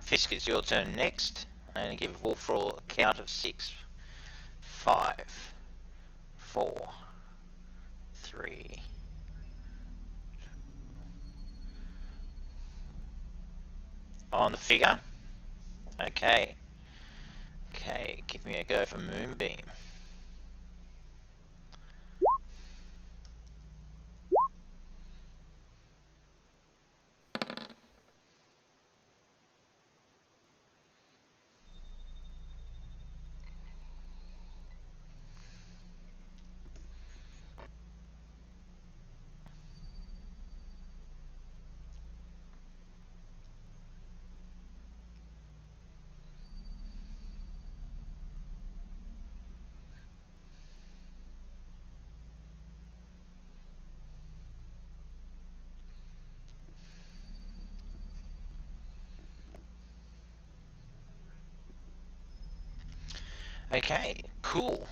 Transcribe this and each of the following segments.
Fisk, it's your turn next. I'm going to give Wolfroll a count of 6. 5, 4, 3. On the figure. Okay. Okay, give me a go for Moonbeam. Okay, cool.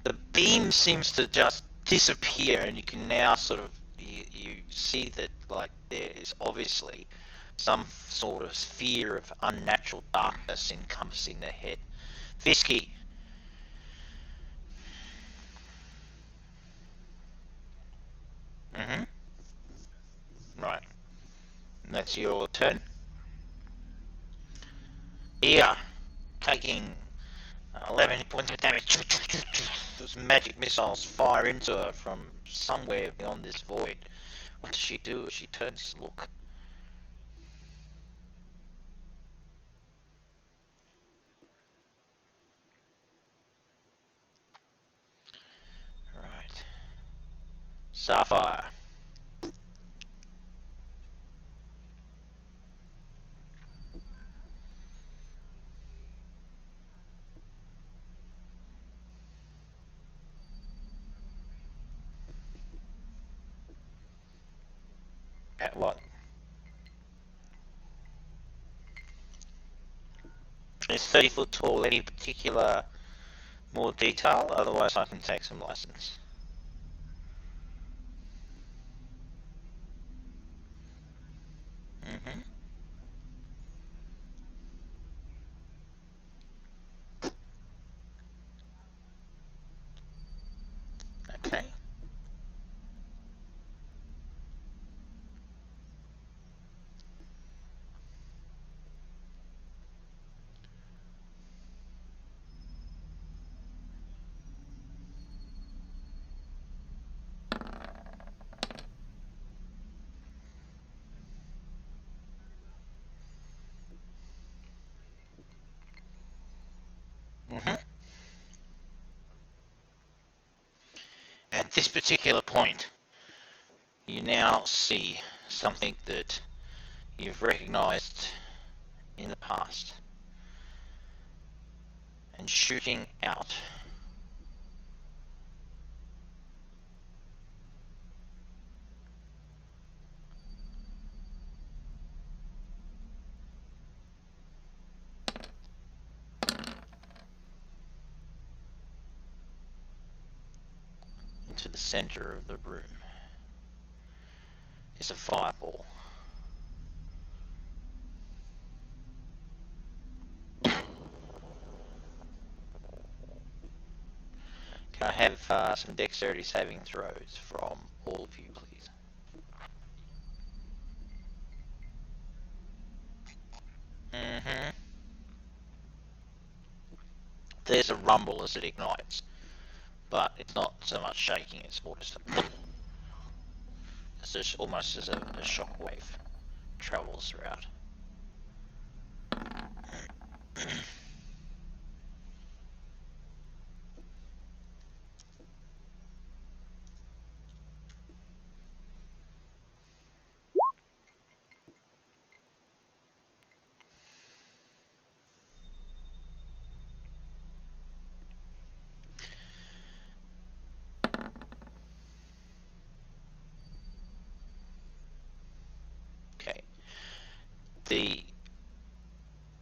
The beam seems to just disappear, and you can now sort of you see that like there is obviously some sort of sphere of unnatural darkness encompassing the head. Fisky. Mm-hmm. Right. That's your turn. Here, taking 11 points of damage. Those magic missiles fire into her from somewhere beyond this void. What does she do as she turns to look? Right. Sapphire. At what? It's 30 foot tall. Any particular more detail? Otherwise, I can take some license. Mm-hmm. Okay. Mm-hmm. At this particular point, you now see something that you've recognized in the past. And shooting out into the center of the room is a fireball. Can I have some dexterity saving throws from all of you, please? Mm-hmm. There's a rumble as it ignites, but it's not so much shaking, it's more just it's just almost as a shock wave travels throughout. Okay. The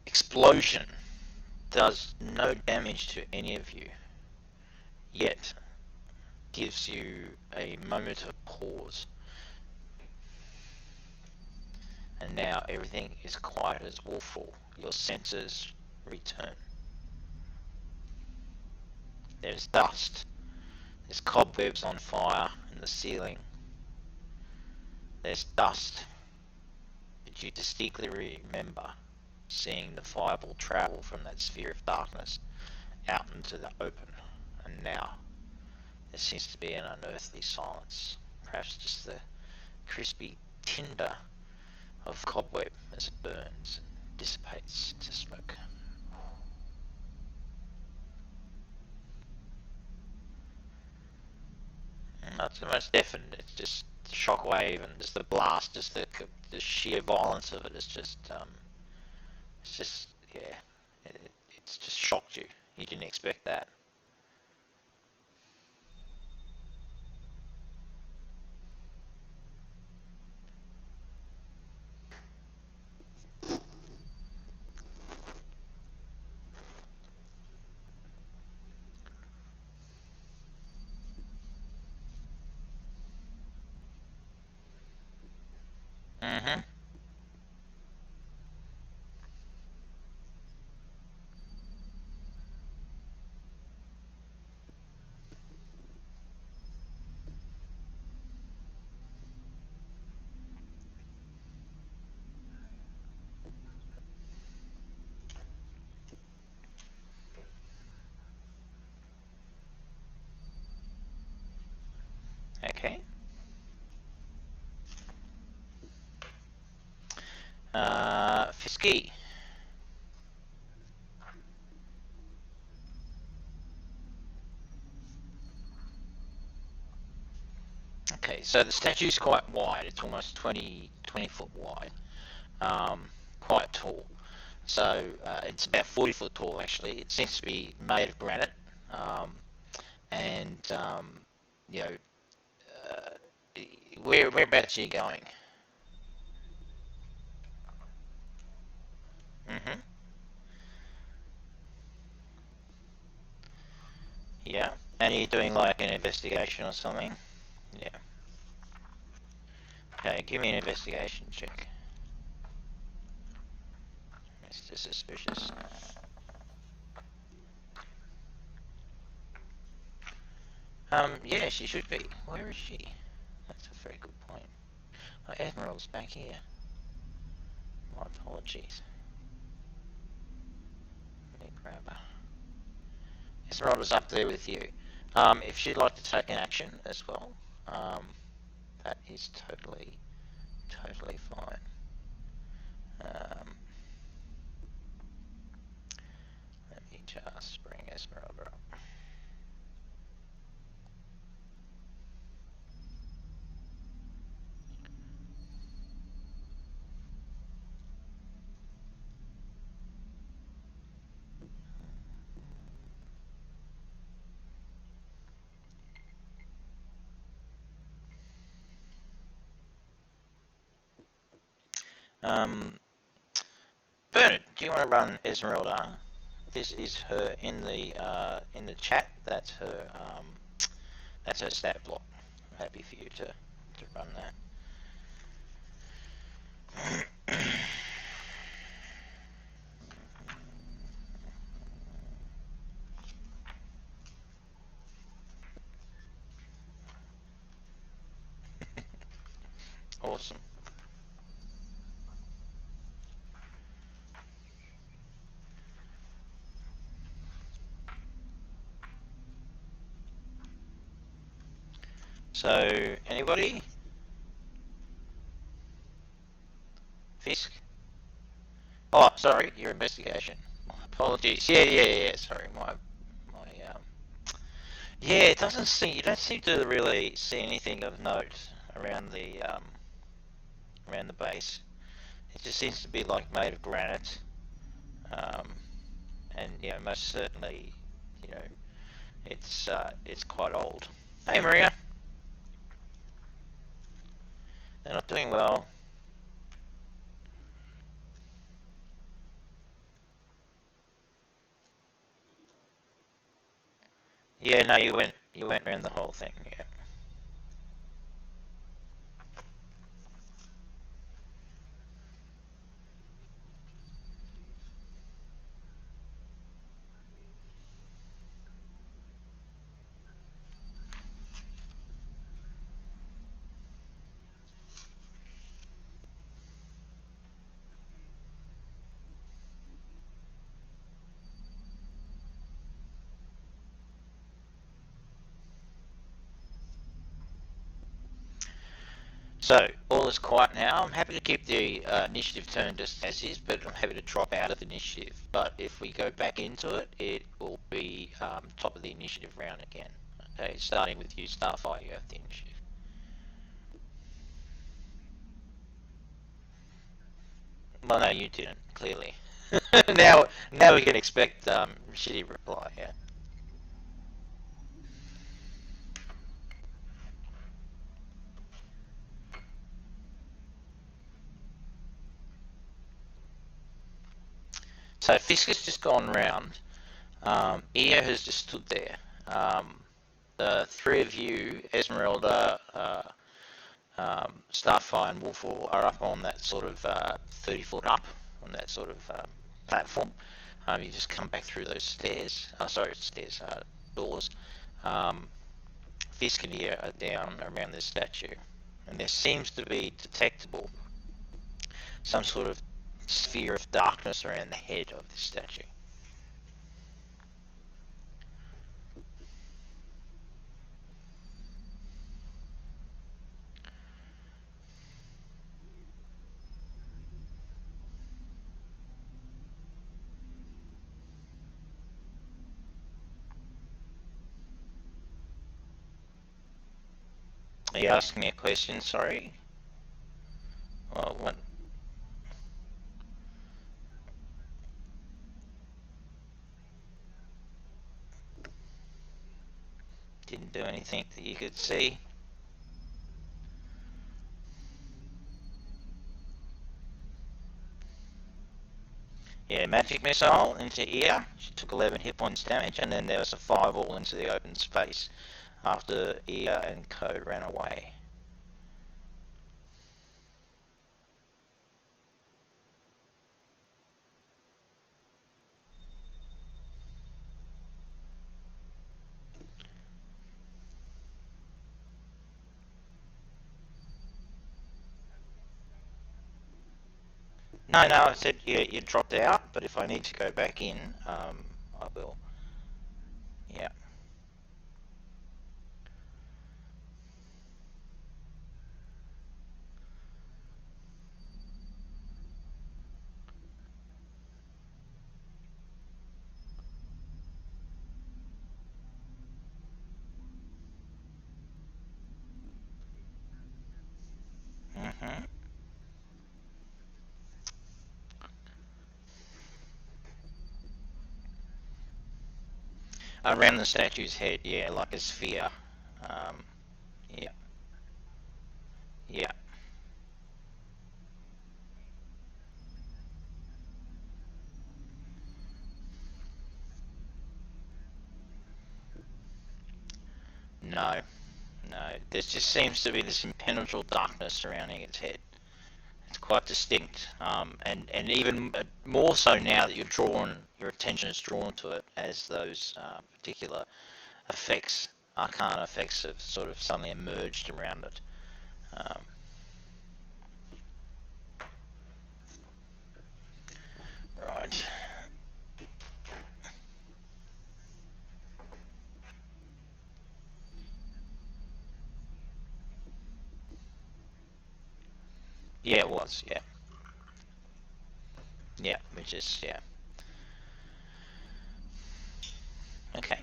explosion does no damage to any of you, yet gives you a moment of pause and now everything is quiet as woeful. Your senses return. There's dust. There's cobwebs on fire in the ceiling. There's dust. But you distinctly remember seeing the fireball travel from that sphere of darkness out into the open. And now there seems to be an unearthly silence. Perhaps just the crispy tinder of cobweb as it burns and dissipates into smoke. Not so much deafened, it's just the shockwave and just the blast, just the sheer violence of it is just, it's just, yeah, it's just shocked you. You didn't expect that. Mm-hmm. Okay. Fisky. Okay, so the statue's quite wide. It's almost 20 foot wide. Quite tall. So it's about 40 foot tall actually. It seems to be made of granite. Um, and you know, whereabouts are you going? Mm-hmm. Yeah. And you're doing like an investigation or something? Yeah. Okay, give me an investigation check. Mr. Suspicious. Yeah, she should be. Where is she? That's a very good point. Oh, Esmeralda's back here. My apologies. Let me grab her. Esmeralda's up there with you. If she'd like to take an action as well, um, that is totally fine. Um, let me just bring Esmeralda up. Um, Bernard, do you want to run Esmeralda? This is her in the chat. That's her stat block. I'm happy for you to run that. Awesome. So, anybody? Fisk? Oh, sorry, your investigation. My apologies. Yeah. Sorry, yeah, it doesn't seem. You don't seem to really see anything of note around the base. It just seems to be like made of granite, um, and most certainly, you know, it's quite old. Hey, Maria, they're not doing well. Yeah, no, you went around the whole thing. Yeah. So, all is quiet now. I'm happy to keep the initiative turn just as is, but I'm happy to drop out of initiative. But if we go back into it, it will be top of the initiative round again. Okay, starting with you, Starfire, you have the initiative. Well, no, you didn't, clearly. now we can expect shitty reply, yeah. So Fisk has just gone round. Io has just stood there. The three of you, Esmeralda, Starfire and Wolfall, are up on that sort of 30 foot up on that sort of platform. You just come back through those stairs. Doors. Um, Fisk and Io are down around this statue, and there seems to be detectable some sort of sphere of darkness around the head of this statue. Are you asking me a question? Sorry. Well, what? Didn't do anything that you could see. Yeah, magic missile into Io. She took 11 hit points damage, and then there was a fireball into the open space after Io and Co ran away. No, no, I said you dropped out, but if I need to go back in, I will. Yeah. hmm Around the statue's head, yeah, like a sphere. Um, yeah, yeah. No, no. There just seems to be this impenetrable darkness surrounding its head. It's quite distinct, and even more so now that your attention is drawn to it as those particular effects, arcana effects, have sort of suddenly emerged around it. Um, right. Yeah, it was. Yeah. Yeah. Which is yeah. Okay.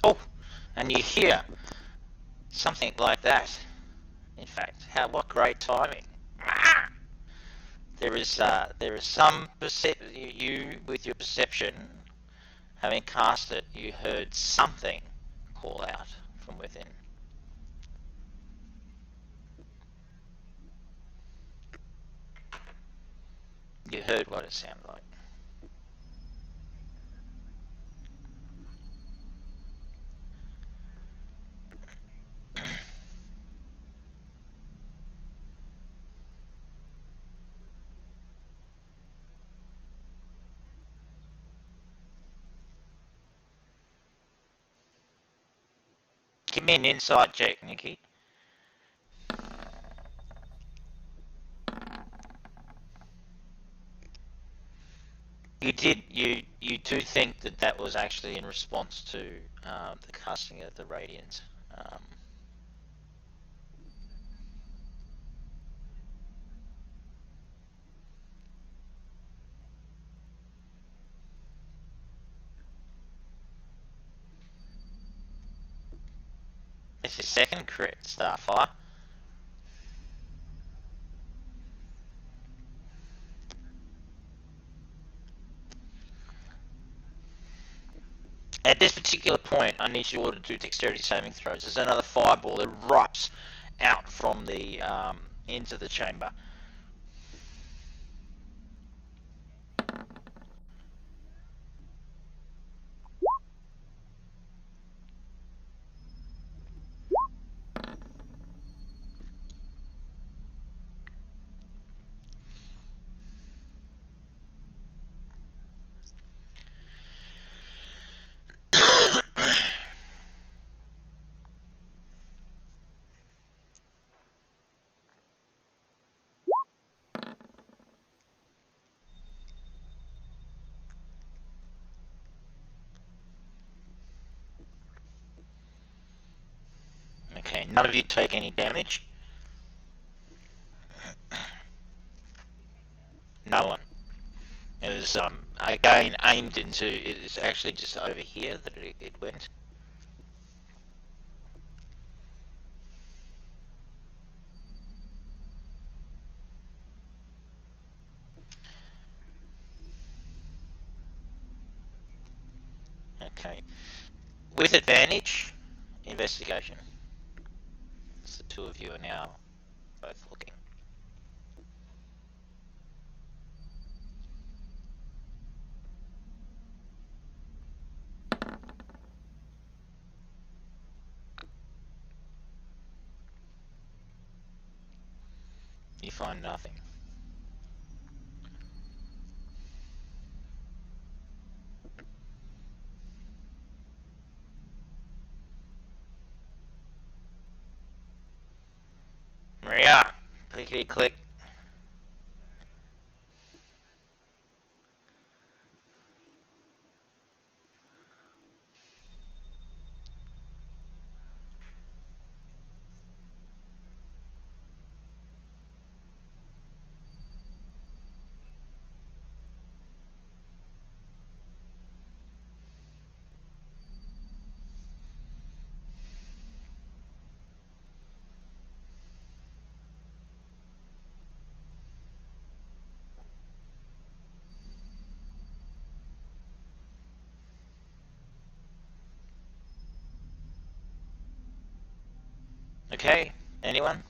Oh, and you hear something like that. In fact, what great timing! There is some you with your perception, having cast it, you heard something call out from within. You heard what it sounded like. Give me an insight check, Nikki. You do think that was actually in response to the casting of the radiant. Um, There's his second crit, Starfire. At this particular point, I need you all to do dexterity saving throws. There's another fireball that erupts out from the into the chamber. Okay, none of you take any damage. No one. It was again aimed into. It is actually just over here that it went. Okay. With advantage, investigation. So the two of you are now both looking. You find nothing. Maria, clickety click. Okay, anyone?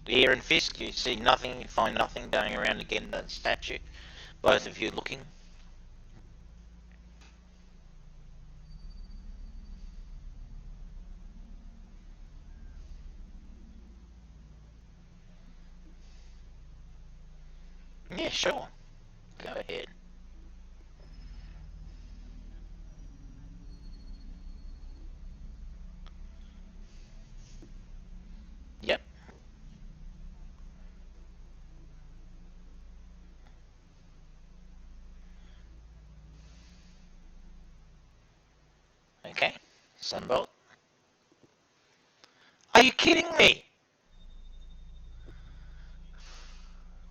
Ear and Fisk, you see nothing, you find nothing going around again the statue. Both of you looking. Yeah, sure. Go ahead. Yep. Okay. Sunbolt. Are you kidding me?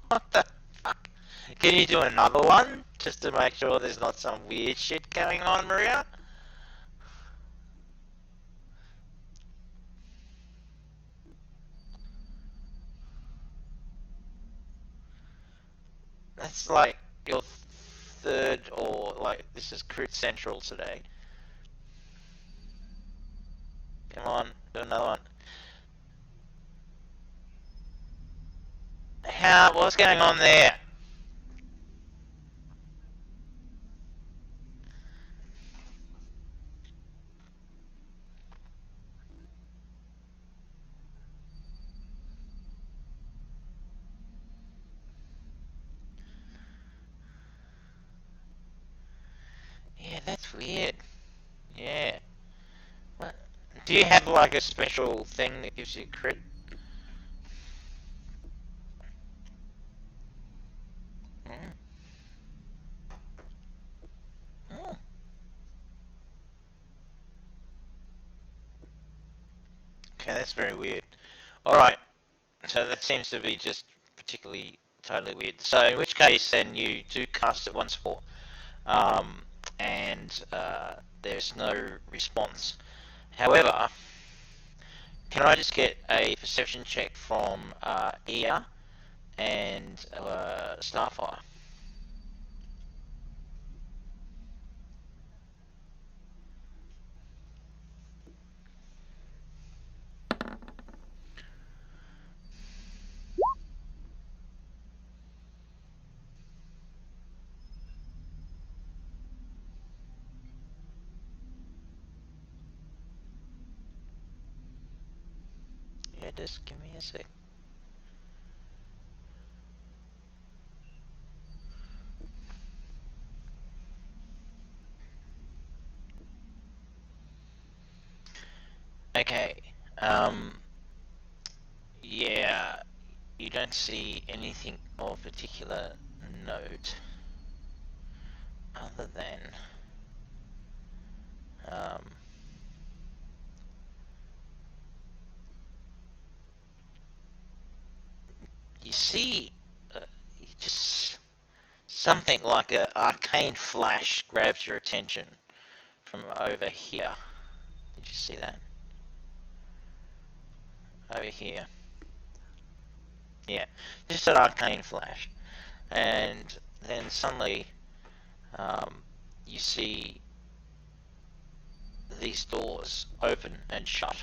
What the fuck? Can you do another one? Just to make sure there's not some weird shit going on, Maria? That's like your third, or like, this is Crit Central today. Come on, do another one. What's going on there? Yeah, that's weird. Yeah. What? Do you have like a special thing that gives you crit? Mm. Mm. Okay, that's very weird. Alright, so that seems to be just particularly totally weird. So in which case then you do cast it once more, um, and there's no response. However, Can I just get a perception check from Ia and Starfire? Yeah, just give me a sec. Okay. Yeah, you don't see anything of particular note other than um, you see uh, just something like an arcane flash grabs your attention from over here. Did you see that? Over here. Yeah, just an arcane flash. And then suddenly um, you see these doors open and shut.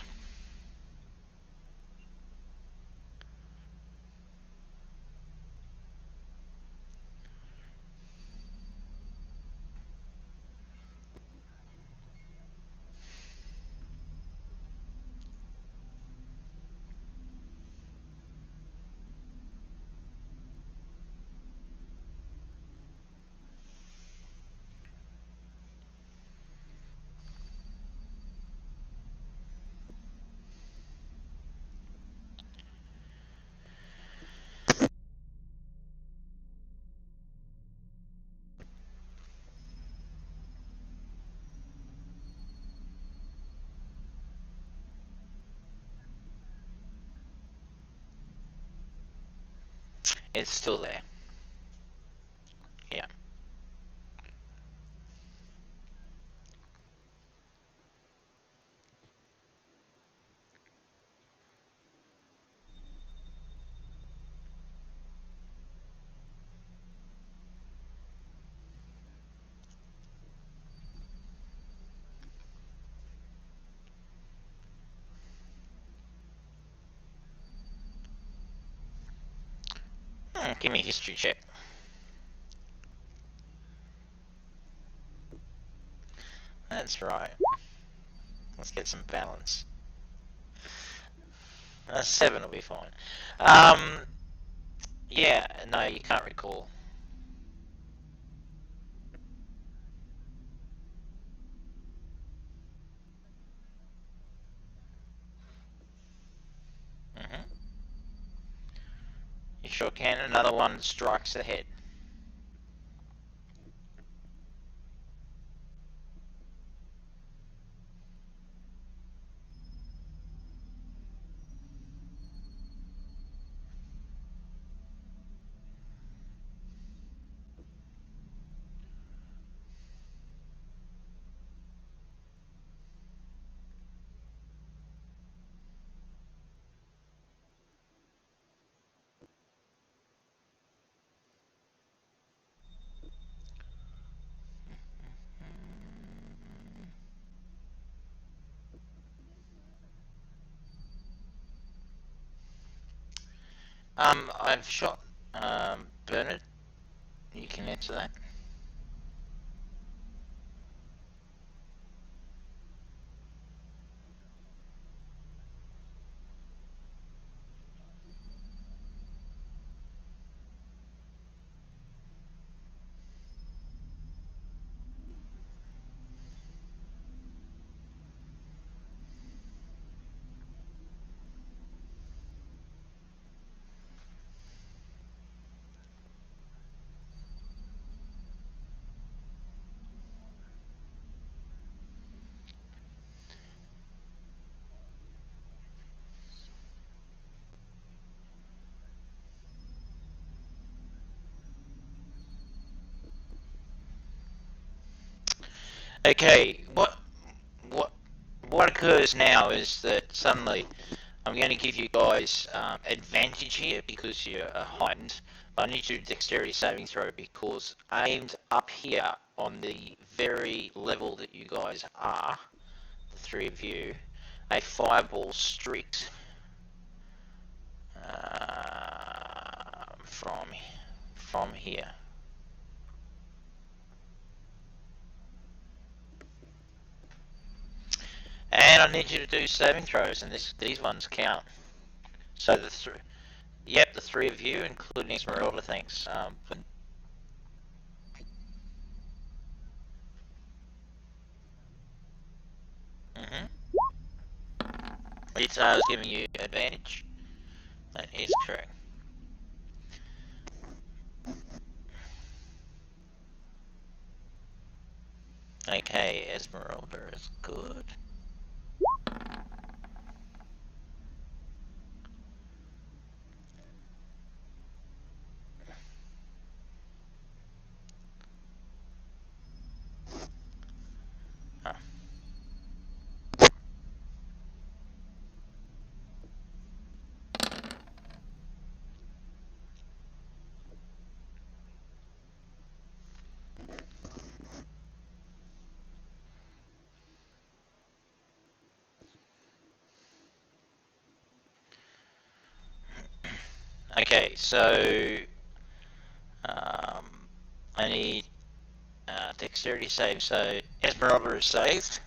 It's still there. Yeah. Give me a history check. That's right. Let's get some balance. 7 will be fine. Um, yeah, no, you can't recall. Hmm. You sure can. Another one strikes ahead. I've shot Bernard. You can answer that. Okay, what what occurs now is that suddenly I'm going to give you guys advantage here because you're heightened. I need you to dexterity saving throw because aimed up here on the very level that you guys are, the three of you, a fireball streaks from here. And I need you to do saving throws, and these ones count. So the three of you, including Esmeralda, thanks. Mm-hmm. It's giving you advantage. That is correct. Okay, Esmeralda is good. Huh. Okay, so um, I need dexterity save. So Esmeralda is saved.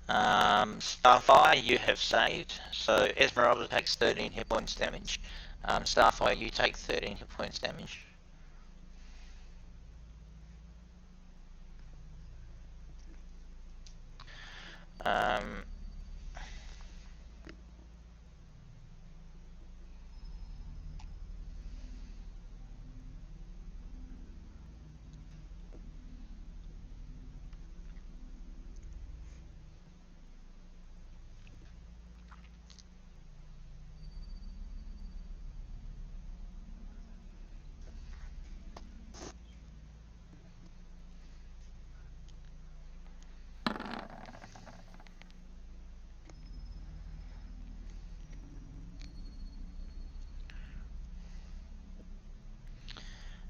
Starfire, you have saved. So Esmeralda takes 13 hit points damage. Starfire, you take 13 hit points damage. Um,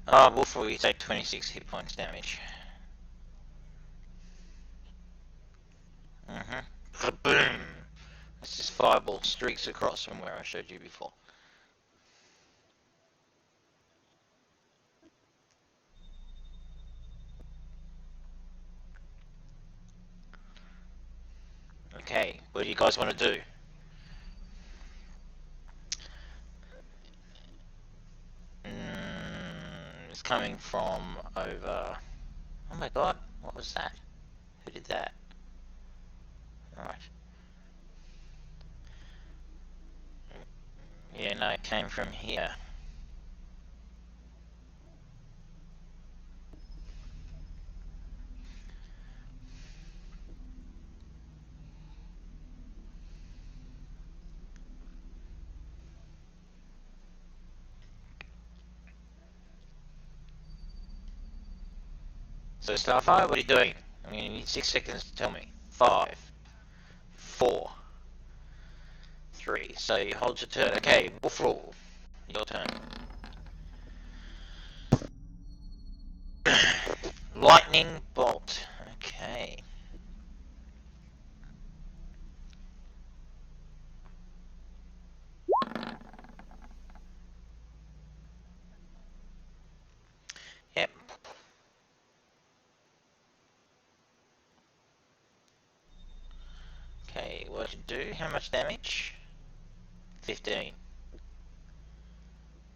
Wolfroy, you take 26 hit points damage. Mm-hmm. Boom! This is fireball streaks across from where I showed you before. Okay, what do you guys want to do? It's coming from over... Oh my god, what was that? Who did that? Right. Yeah, no, it came from here. So Starfire, what are you doing? I mean, you need 6 seconds to tell me. 5, 4, 3. So you hold your turn. Okay, Wolfroy, your turn. Lightning bolt. Okay. Yep. Okay, what did you do? How much damage? 15.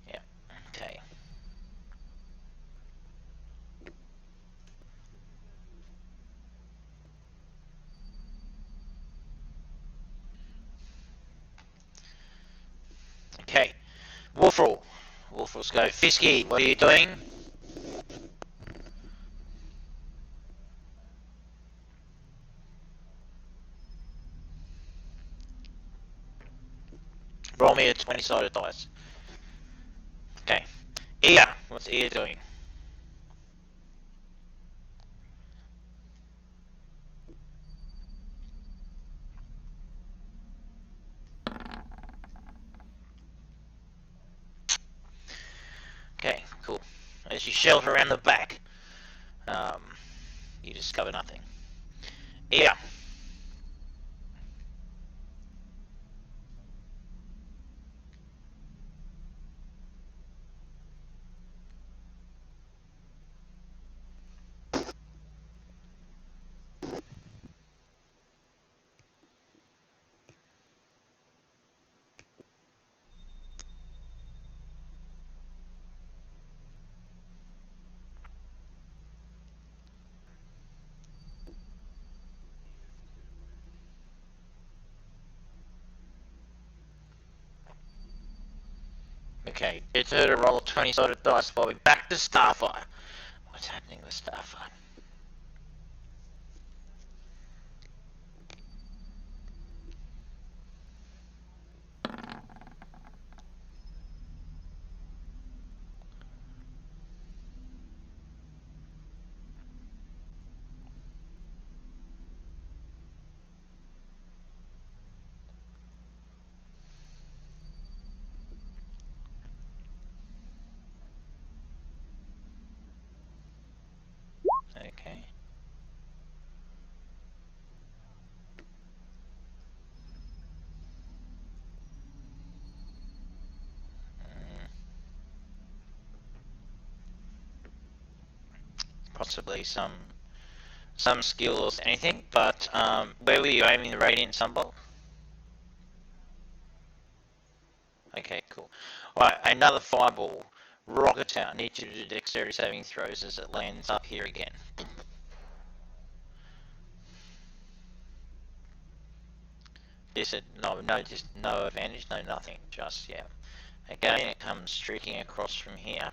Yep. Okay. Okay. Wolfroy. Wolfroy's go. Fisky, what are you doing? Roll me a 20-sided dice. Okay. Ear. What's Ear doing? As you shelter around the back, you discover nothing. Yeah. Okay, it's her to roll a 20-sided dice while we back to Starfire. What's happening with Starfire? Okay. Possibly some skill or anything, but where were you aiming the radiant sunbolt? Okay, cool. Alright, another fireball. Rocket out. Need you to do dexterity saving throws as it lands up here again. Just no advantage, no nothing. Just, yeah. Again, it comes streaking across from here.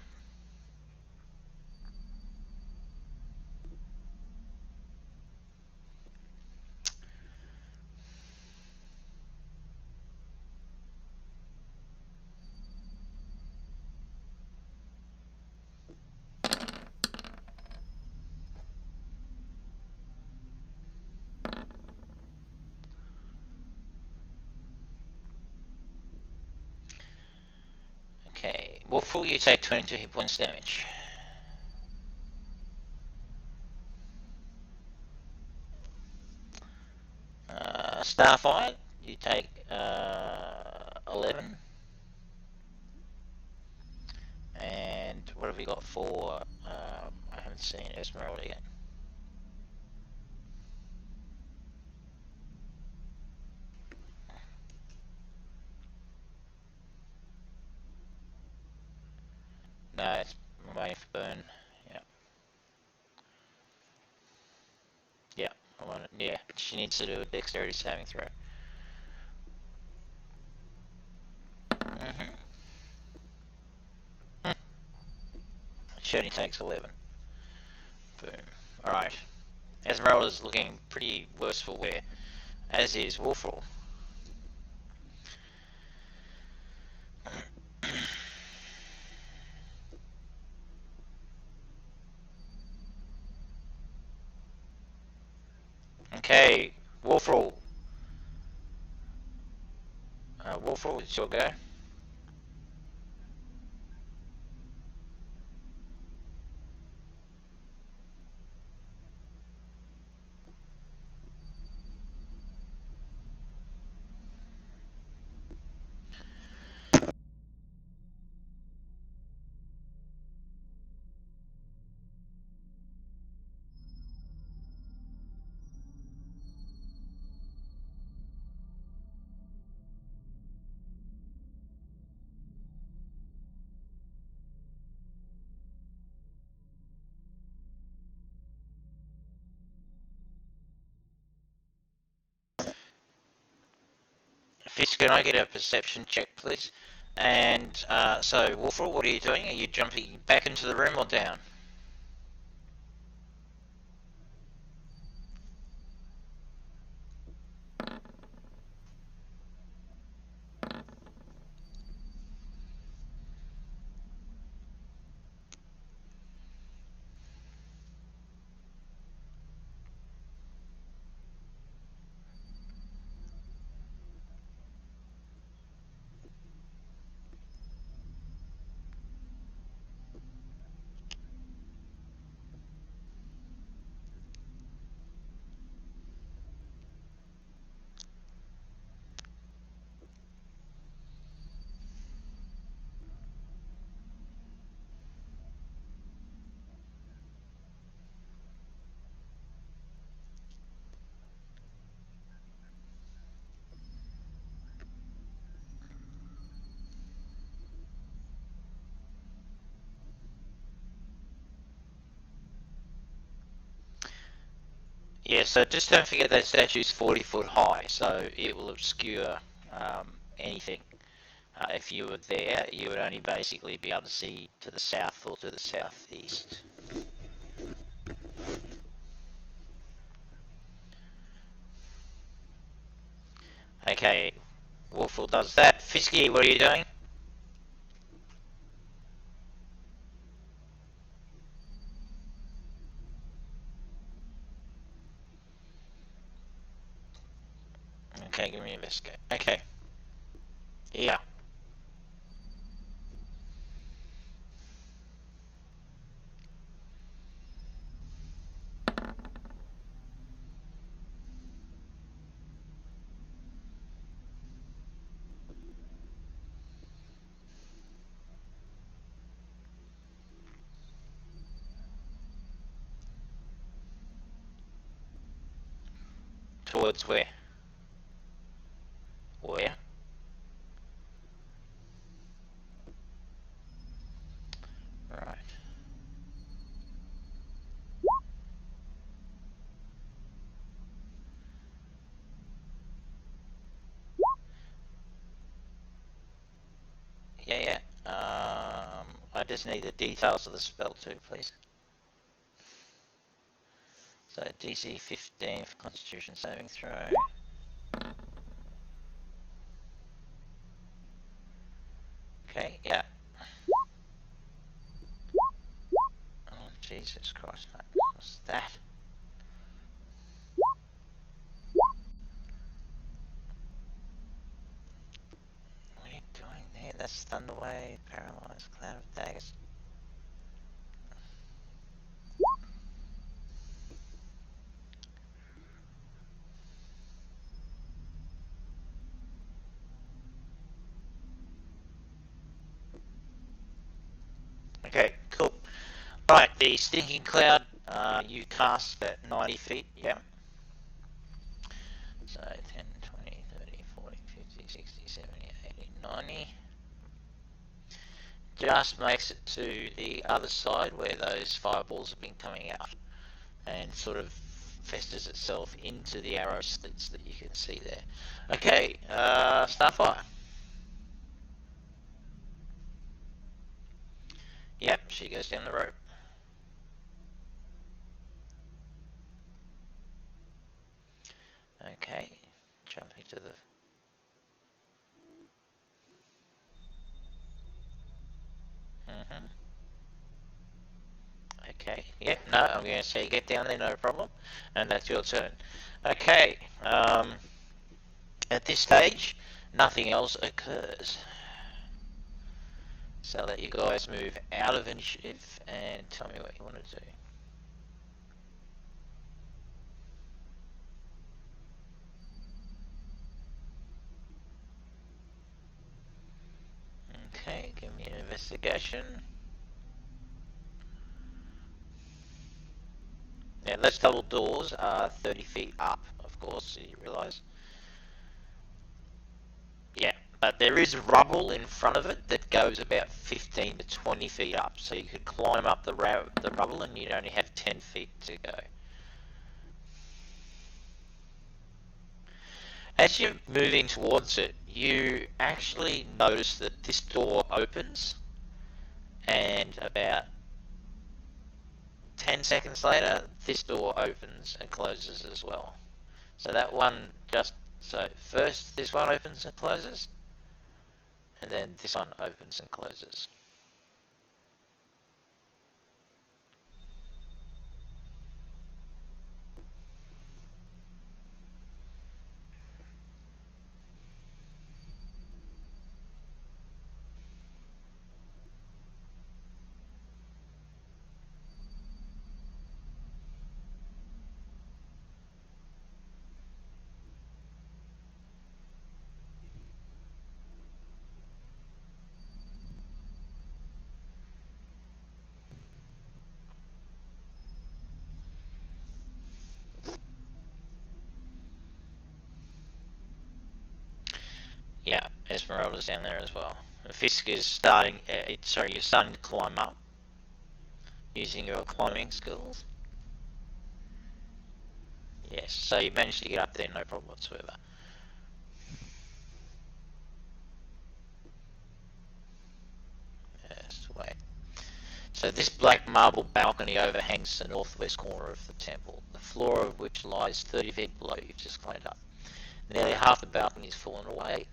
Okay, Wolfall, you take 22 hit points damage. Starfire, you take 11. And what have we got for? I haven't seen Esmeralda yet. No, it's waiting for burn. Yeah. Yeah. Yeah. She needs to do a dexterity saving throw. Mm-hmm. She only takes 11. Boom. Alright. Esmeralda's looking pretty worse for wear, as is Wolfroll. Okay, Wolfroll. Wolfroll, it's your go. Fisk, can I get a perception check, please? And so, Wolfroll, what are you doing? Are you jumping back into the room or down? Yeah, so just don't forget that statue's 40 foot high, so it will obscure anything. If you were there, you would only basically be able to see to the south or to the southeast. Okay, Wolfle does that. Fisky, what are you doing? Okay, give me a investigate. Okay, yeah. Towards where? Where? Right. Yeah, yeah. I just need the details of the spell too, please. So DC 15 for Constitution saving throw. Okay, yeah. Oh, Jesus Christ, mate. What's that? What are you doing there? That's Thunderwave, Paralyzed, Cloud of Daggers. Okay, cool. Right, the Stinking Cloud, you cast at 90 feet, yeah. So 10, 20, 30, 40, 50, 60, 70, 80, 90. Just makes it to the other side where those fireballs have been coming out and sort of festers itself into the arrow slits that you can see there. Okay, Starfire. Yep, she goes down the rope. Okay, jumping to the... Mhm. Okay, yep, no, I'm going to say get down there, no problem. And that's your turn. Okay, at this stage, nothing else occurs. So let you guys move out of initiative and tell me what you want to do. Okay, give me an investigation. Now, those double doors are 30 feet up, of course, you realise. Yeah, but there is rubble in front of it that goes about 15 to 20 feet up, so you could climb up the rubble and you'd only have 10 feet to go. As you're moving towards it, you actually notice that this door opens, and about 10 seconds later, this door opens and closes as well. So that one just, so first this one opens and closes, and then this one opens and closes. Yeah, Esmeralda's down there as well. Fisk is starting, sorry, you're starting to climb up using your climbing skills. Yes, so you managed to get up there, no problem whatsoever. Yes, wait. So this black marble balcony overhangs the northwest corner of the temple, the floor of which lies 30 feet below. You've just climbed up. Nearly half the balcony has fallen away.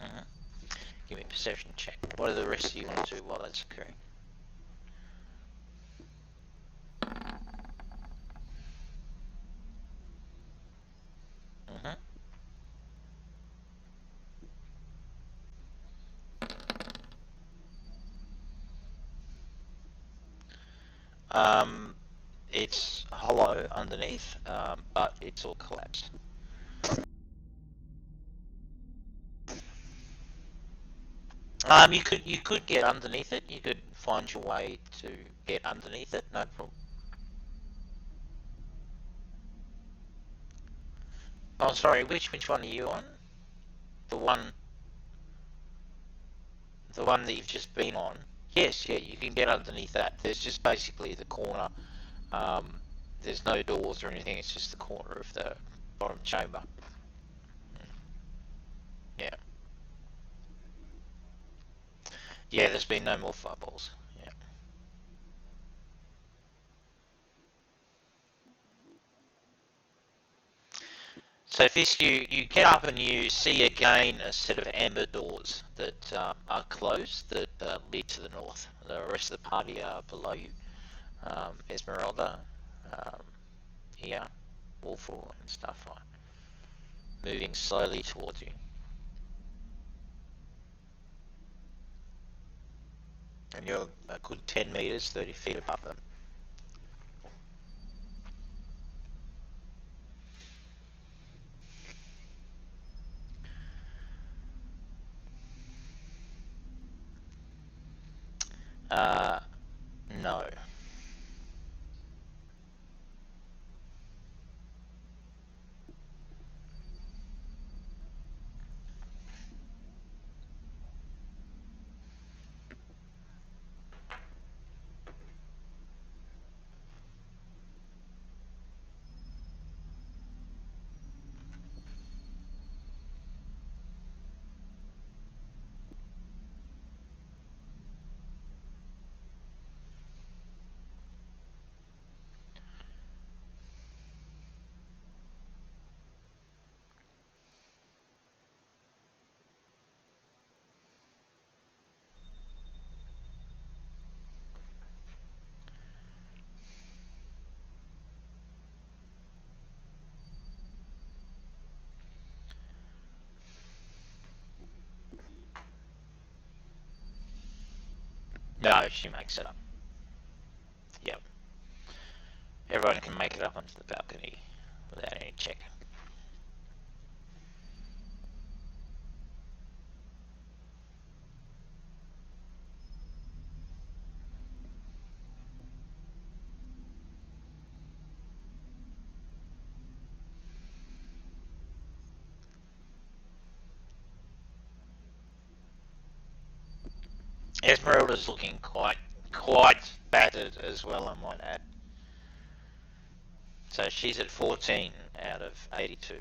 Mhm. Give me a perception check. What are the rest of you want to do while that's occurring? Mhm. Um, it's hollow underneath, but it's all collapsed. You could get underneath it. You could find your way to get underneath it. No problem. Oh, sorry. Which one are you on? The one, the one that you've just been on. Yes, yeah. You can get underneath that. There's just basically the corner. Um, there's no doors or anything. It's just the corner of the bottom chamber. Yeah. Yeah. There's been no more fireballs. Yeah. So Fisk, you get up and you see again a set of amber doors that are closed that lead to the north. The rest of the party are below you. Esmeralda, um, here, Wolful and Starfire, moving slowly towards you. And you're a good 10 meters, 30 feet above them. Uh, no. No, she makes it up. Yep. Everyone can make it up onto the balcony without any check. Esmeralda's looking quite battered as well, I might add. So she's at 14 out of 82.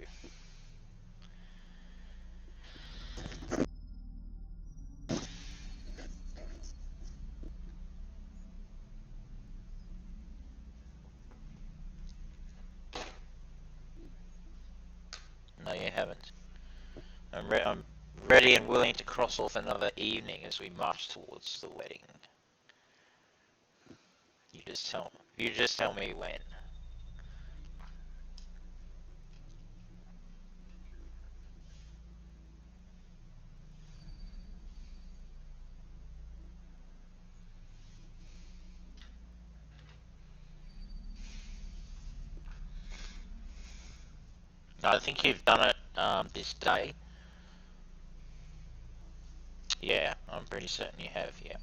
No, you haven't. I'm ready and willing to cross off another evening as we march towards the wedding. You just tell me when. I think you've done it this day. Yeah, I'm pretty certain you have. Yeah.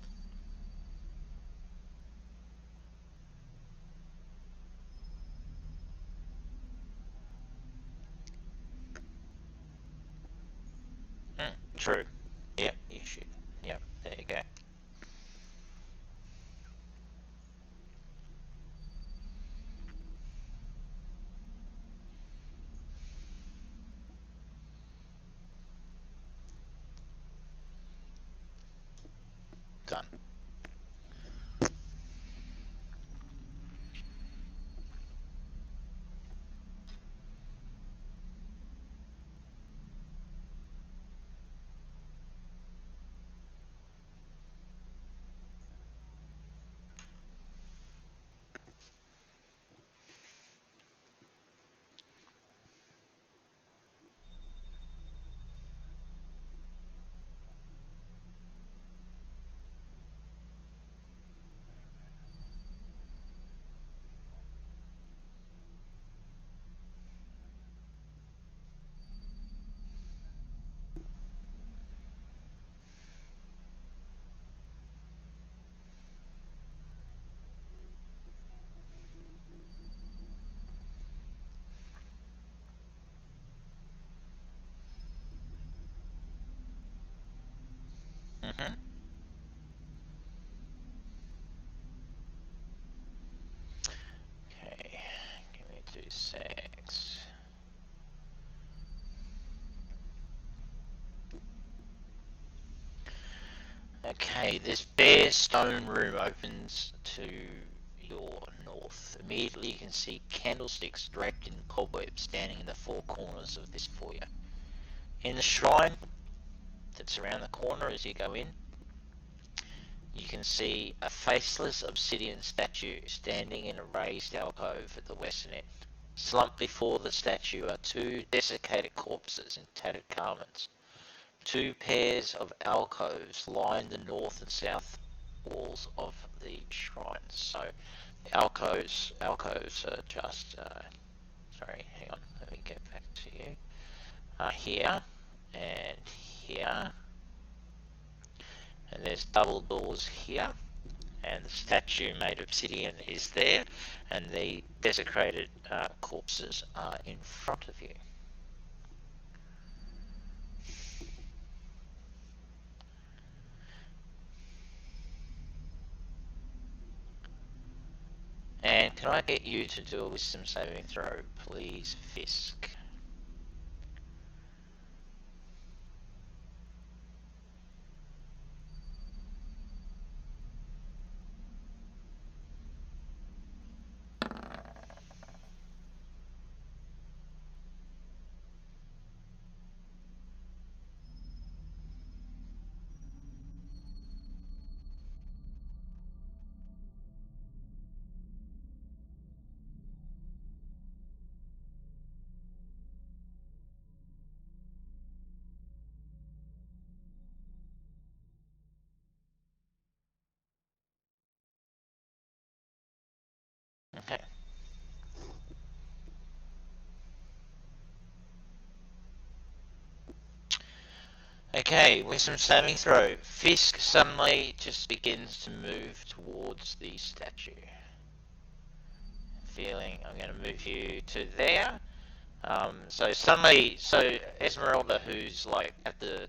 done. Mm-hmm. Okay, give me 2 secs. Okay, this bare stone room opens to your north. Immediately you can see candlesticks draped in cobwebs standing in the four corners of this foyer. In the shrine that's around the corner as you go in, you can see a faceless obsidian statue standing in a raised alcove at the western end. Slumped before the statue are two desiccated corpses in tattered garments. Two pairs of alcoves line the north and south walls of the shrine. So the alcoves are just, sorry, hang on, let me get back to you. Here and here, and there's double doors here, and the statue made of obsidian is there, and the desecrated corpses are in front of you. And can I get you to do a wisdom saving throw, please, Fisk? Okay. Okay, wisdom saving throw. Fisk suddenly just begins to move towards the statue. Feeling, I'm going to move you to there. So suddenly, so Esmeralda, who's like at the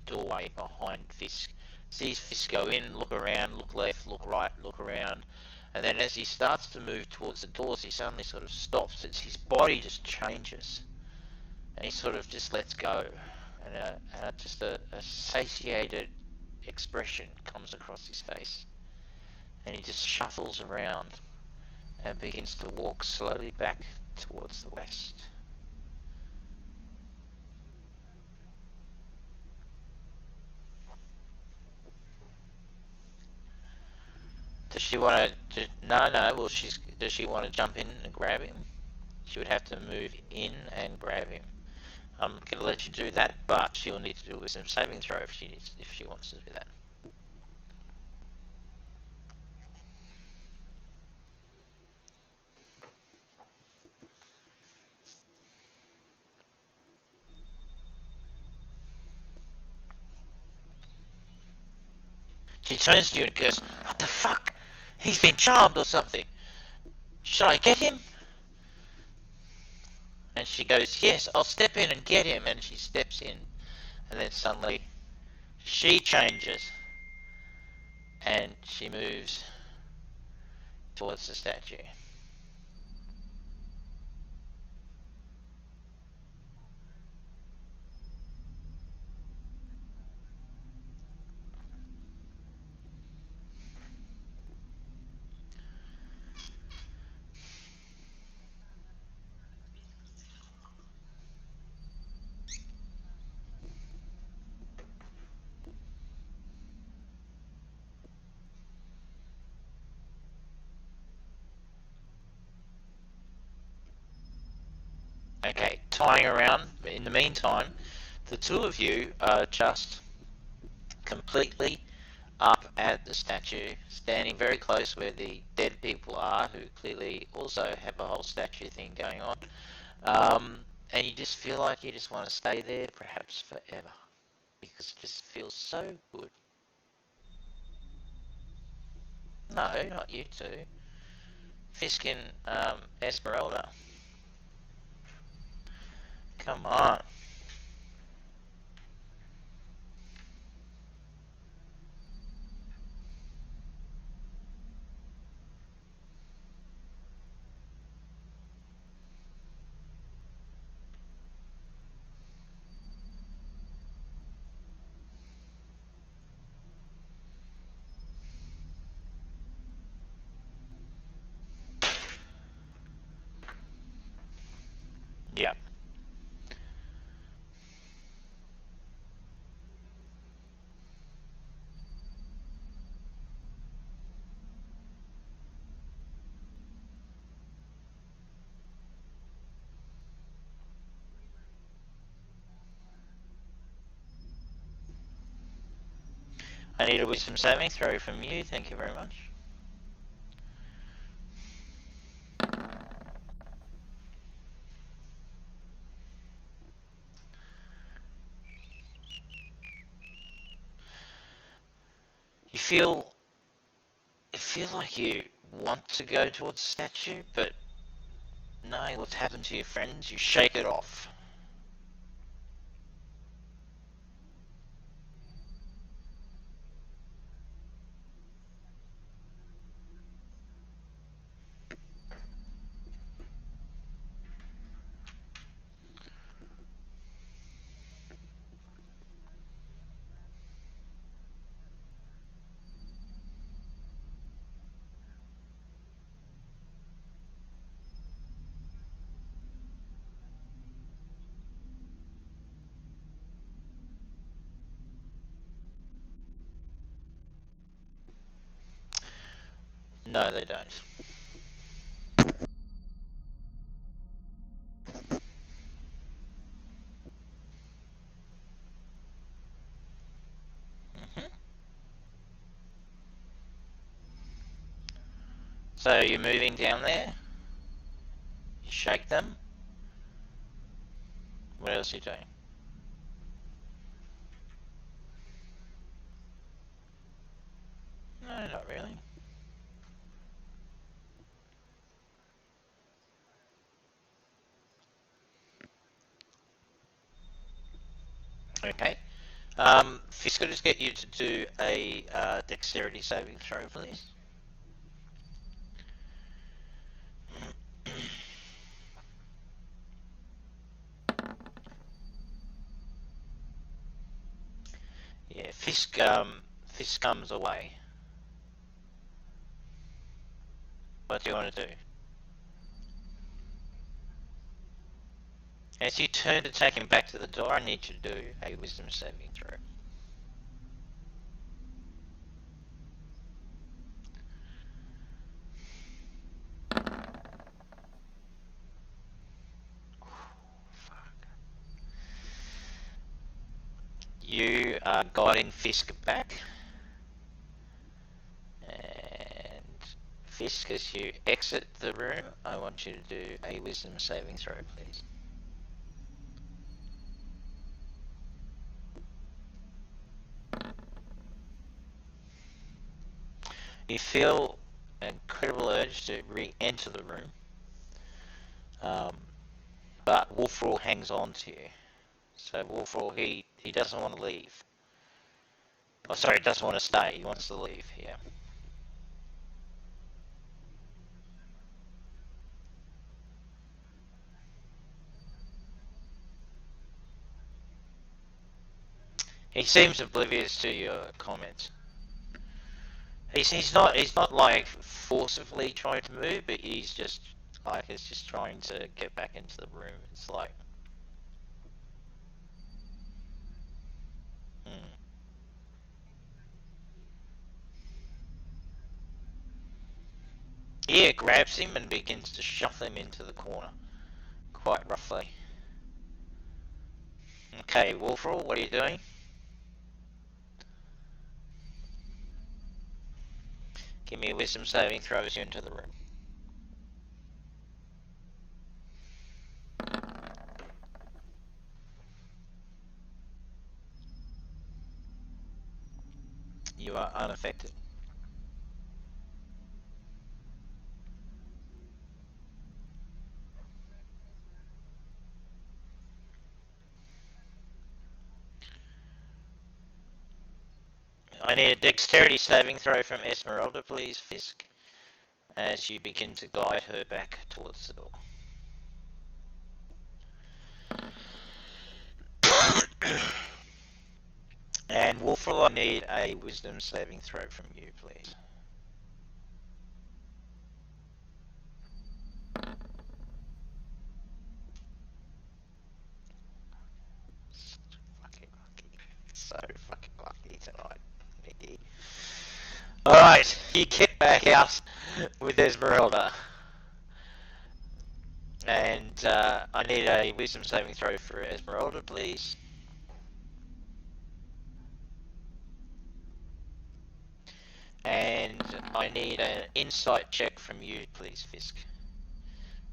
doorway behind Fisk, sees Fisk go in, look around, look left, look right, look around, and then as he starts to move towards the doors, he suddenly sort of stops. His body just changes, and he sort of just lets go, and just a satiated expression comes across his face, and he just shuffles around and begins to walk slowly back towards the west. Does she want to? No, no. Well, Does she want to jump in and grab him? She would have to move in and grab him. I'm going to let you do that, but she'll need to do a wisdom saving throw if she wants to do that. She turns to you and goes, "What the fuck? He's been charmed or something. Should I get him?" And she goes, "Yes, I'll step in and get him." And she steps in, and then suddenly she changes and she moves towards the statue. tying around. In the meantime, the two of you are just completely up at the statue, standing very close where the dead people are, who clearly also have a whole statue thing going on. And you just feel like you just want to stay there, perhaps forever, because it just feels so good. No, not you two. Fisk and Esmeralda. Come on. Yeah. I need a wisdom saving throw from you. Thank you very much. You feel like you want to go towards the statue, but knowing what's happened to your friends, you shake it off. No, they don't. Hmm. So you're moving down there. You shake them. What else are you doing? No, not really. Okay. Fisk, could just get you to do a dexterity saving throw, please. Yeah, Fisk comes away. What do you want to do? As you turn to take him back to the door, I need you to do a wisdom saving throw. You are guiding Fisk back, and Fisk, as you exit the room, I want you to do a wisdom saving throw, please. You feel an incredible urge to re-enter the room, um, but Wolfrall hangs on to you. So Wolfrall, he doesn't want to leave. Oh, sorry, he doesn't want to stay. He wants to leave. Yeah. He seems oblivious to your comments. He's not like forcibly trying to move, but he's just trying to get back into the room. It's like, hmm. Yeah, grabs him and begins to shove him into the corner, quite roughly. Okay, Wolfrel, what are you doing? Give me a wisdom saving throws you into the room. You are unaffected. I need a dexterity saving throw from Esmeralda, please, Fisk, as you begin to guide her back towards the door. And Wolfrel, I need a wisdom saving throw from you, please. Fucking lucky. So fucking lucky tonight, Nikki. Alright, you get back out with Esmeralda. And I need a wisdom saving throw for Esmeralda, please. And I need an insight check from you, please, Fisk.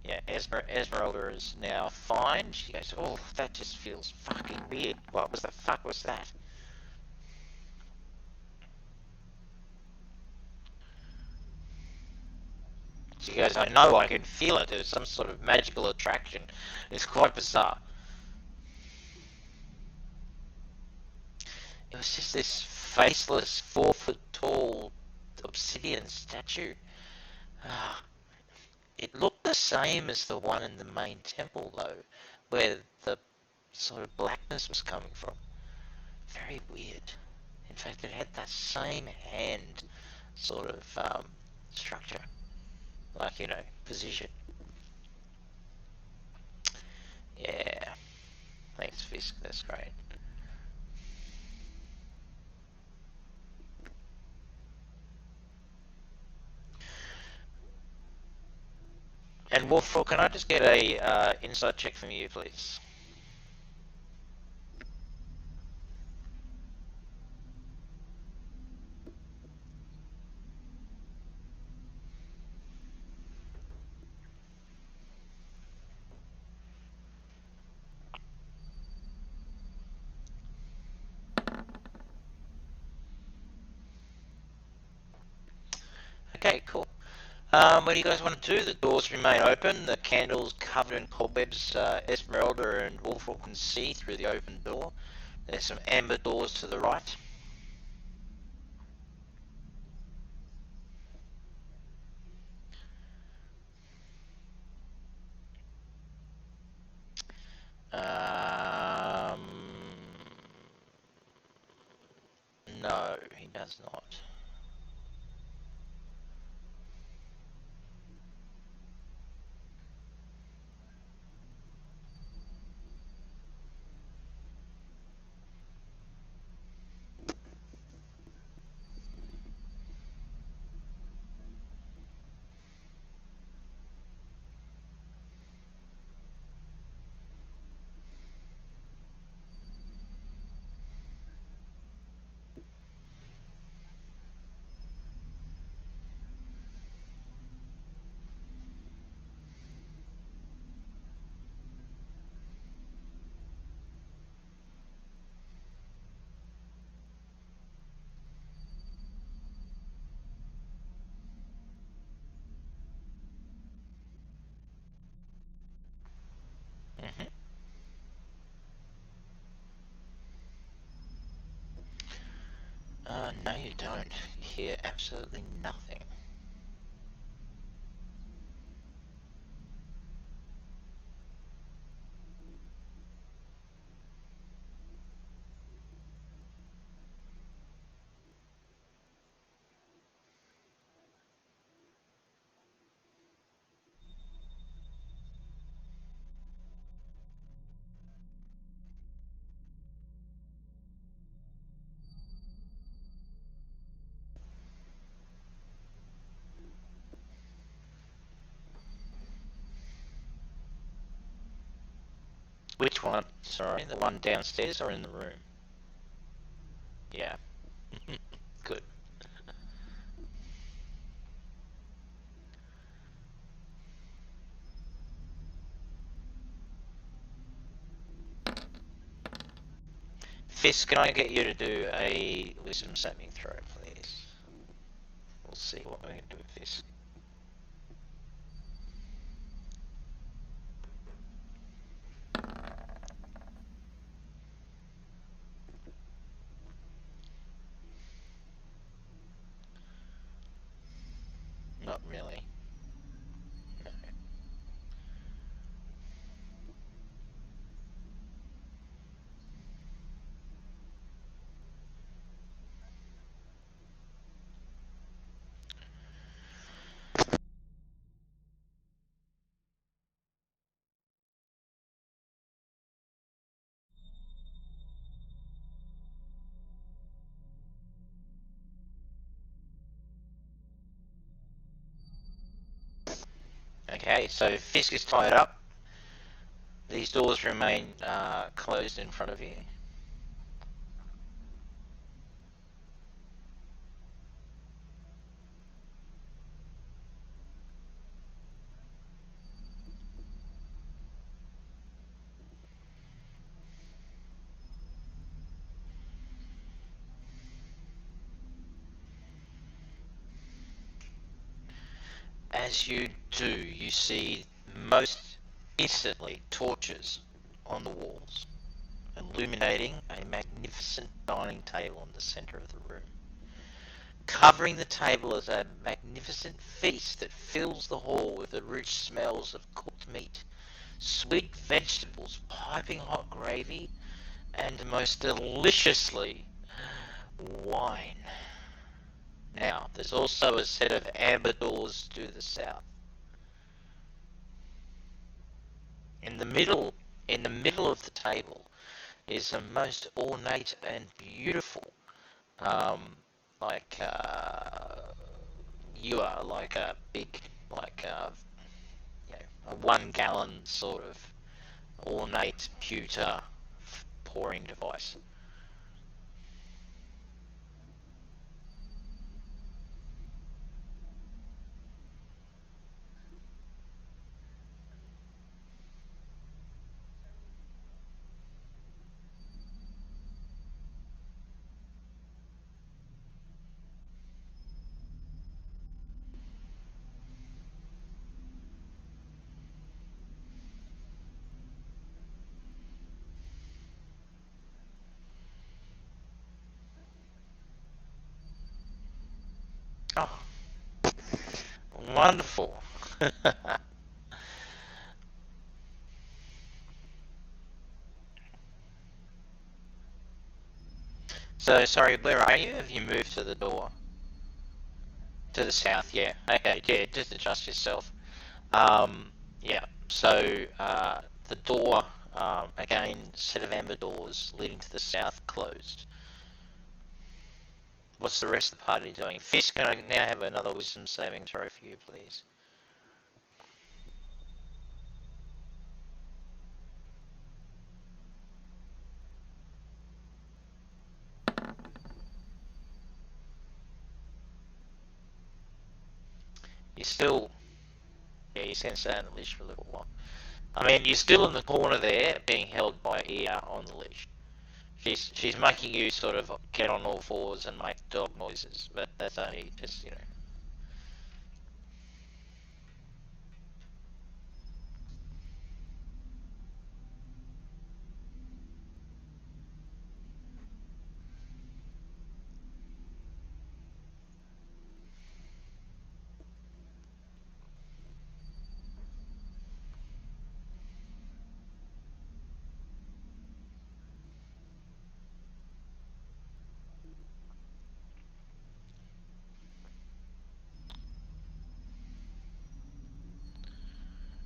Yeah, Esmeralda is now fine. She goes, oh, that just feels fucking weird. What was the fuck was that? She goes, I know, I can feel it. There's some sort of magical attraction. It's quite bizarre. It was just this faceless, 4 foot tall obsidian statue. It looked the same as the one in the main temple, though, where the sort of blackness was coming from. Very weird. In fact, it had that same hand sort of structure, like, position. Yeah, thanks, Fisk. That's great. And Wolfrock, can I just get a insight check from you, please? Okay, cool. What do you guys want to do? The doors remain open. The candles covered in cobwebs. Esmeralda and Wolfrock can see through the open door. There's some amber doors to the right. Um, no, he does not. Mm-hmm. No, you don't. You hear absolutely nothing. Which one? Sorry, the one downstairs or in the room? Yeah. Good. Fisk, can I get you to do a wisdom saving throw, please? We'll see what we can do with Fisk. Not really. No. Okay, so Fisk is tied up. These doors remain closed in front of you. As you do, you see most instantly torches on the walls, illuminating a magnificent dining table in the center of the room. Covering the table is a magnificent feast that fills the hall with the rich smells of cooked meat, sweet vegetables, piping hot gravy, and most deliciously, wine. Now, there's also a set of amber doors to the south. In the middle, in the middle of the table is a most ornate and beautiful, um, like you are like a big, like a 1 gallon sort of ornate pewter pouring device. Oh, wonderful. So, sorry, where are you? Have you moved to the door? To the south, yeah. Okay, yeah, just adjust yourself. Yeah, so the door, again, set of amber doors leading to the south closed. What's the rest of the party doing? Fisk, can I now have another wisdom saving throw for you, please? You're still, yeah, you're going to stay on the leash for a little while. I mean, you're still in the corner there, being held by Ear on the leash. She's making you sort of get on all fours and make dog noises, but that's only just, you know.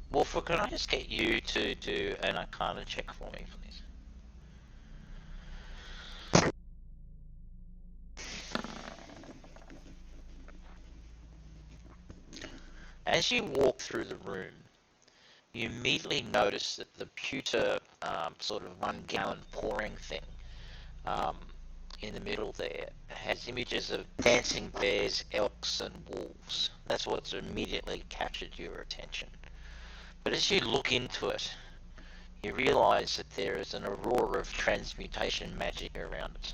Wolfer, can I just get you to do an Arcana check for me, please? As you walk through the room, you immediately notice that the pewter sort of 1 gallon pouring thing um, in the middle there has images of dancing bears, elks, and wolves. That's what's immediately captured your attention. But as you look into it, you realize that there is an aurora of transmutation magic around it,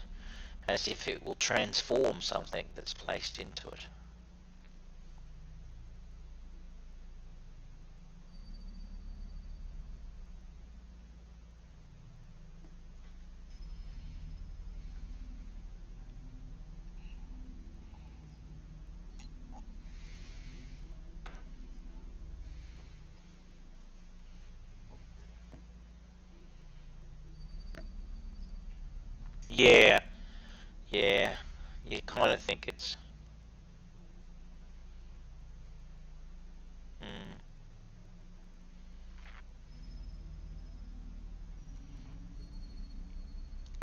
as if it will transform something that's placed into it. Yeah, yeah, you kind of think it's. Mm,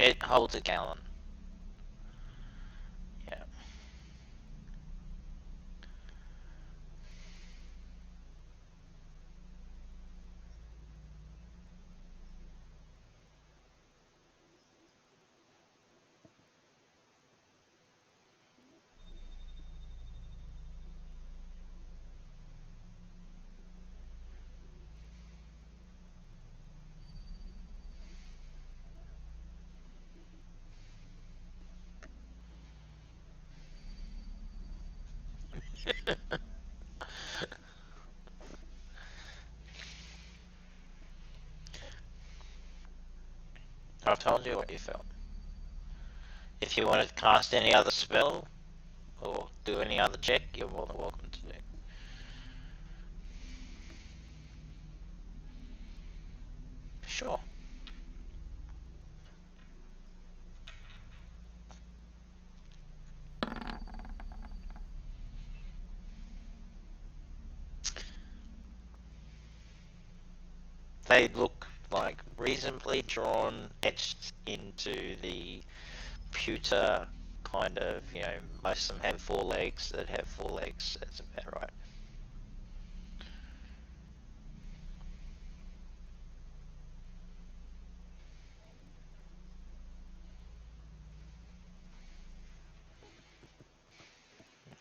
it holds a gallon. Yeah. I've told you what you felt. If you want to cast any other spell or do any other check, you're more than welcome to do. Sure. They look like reasonably drawn, etched into the pewter kind of, most of them have 4 legs that have 4 legs. That's about right.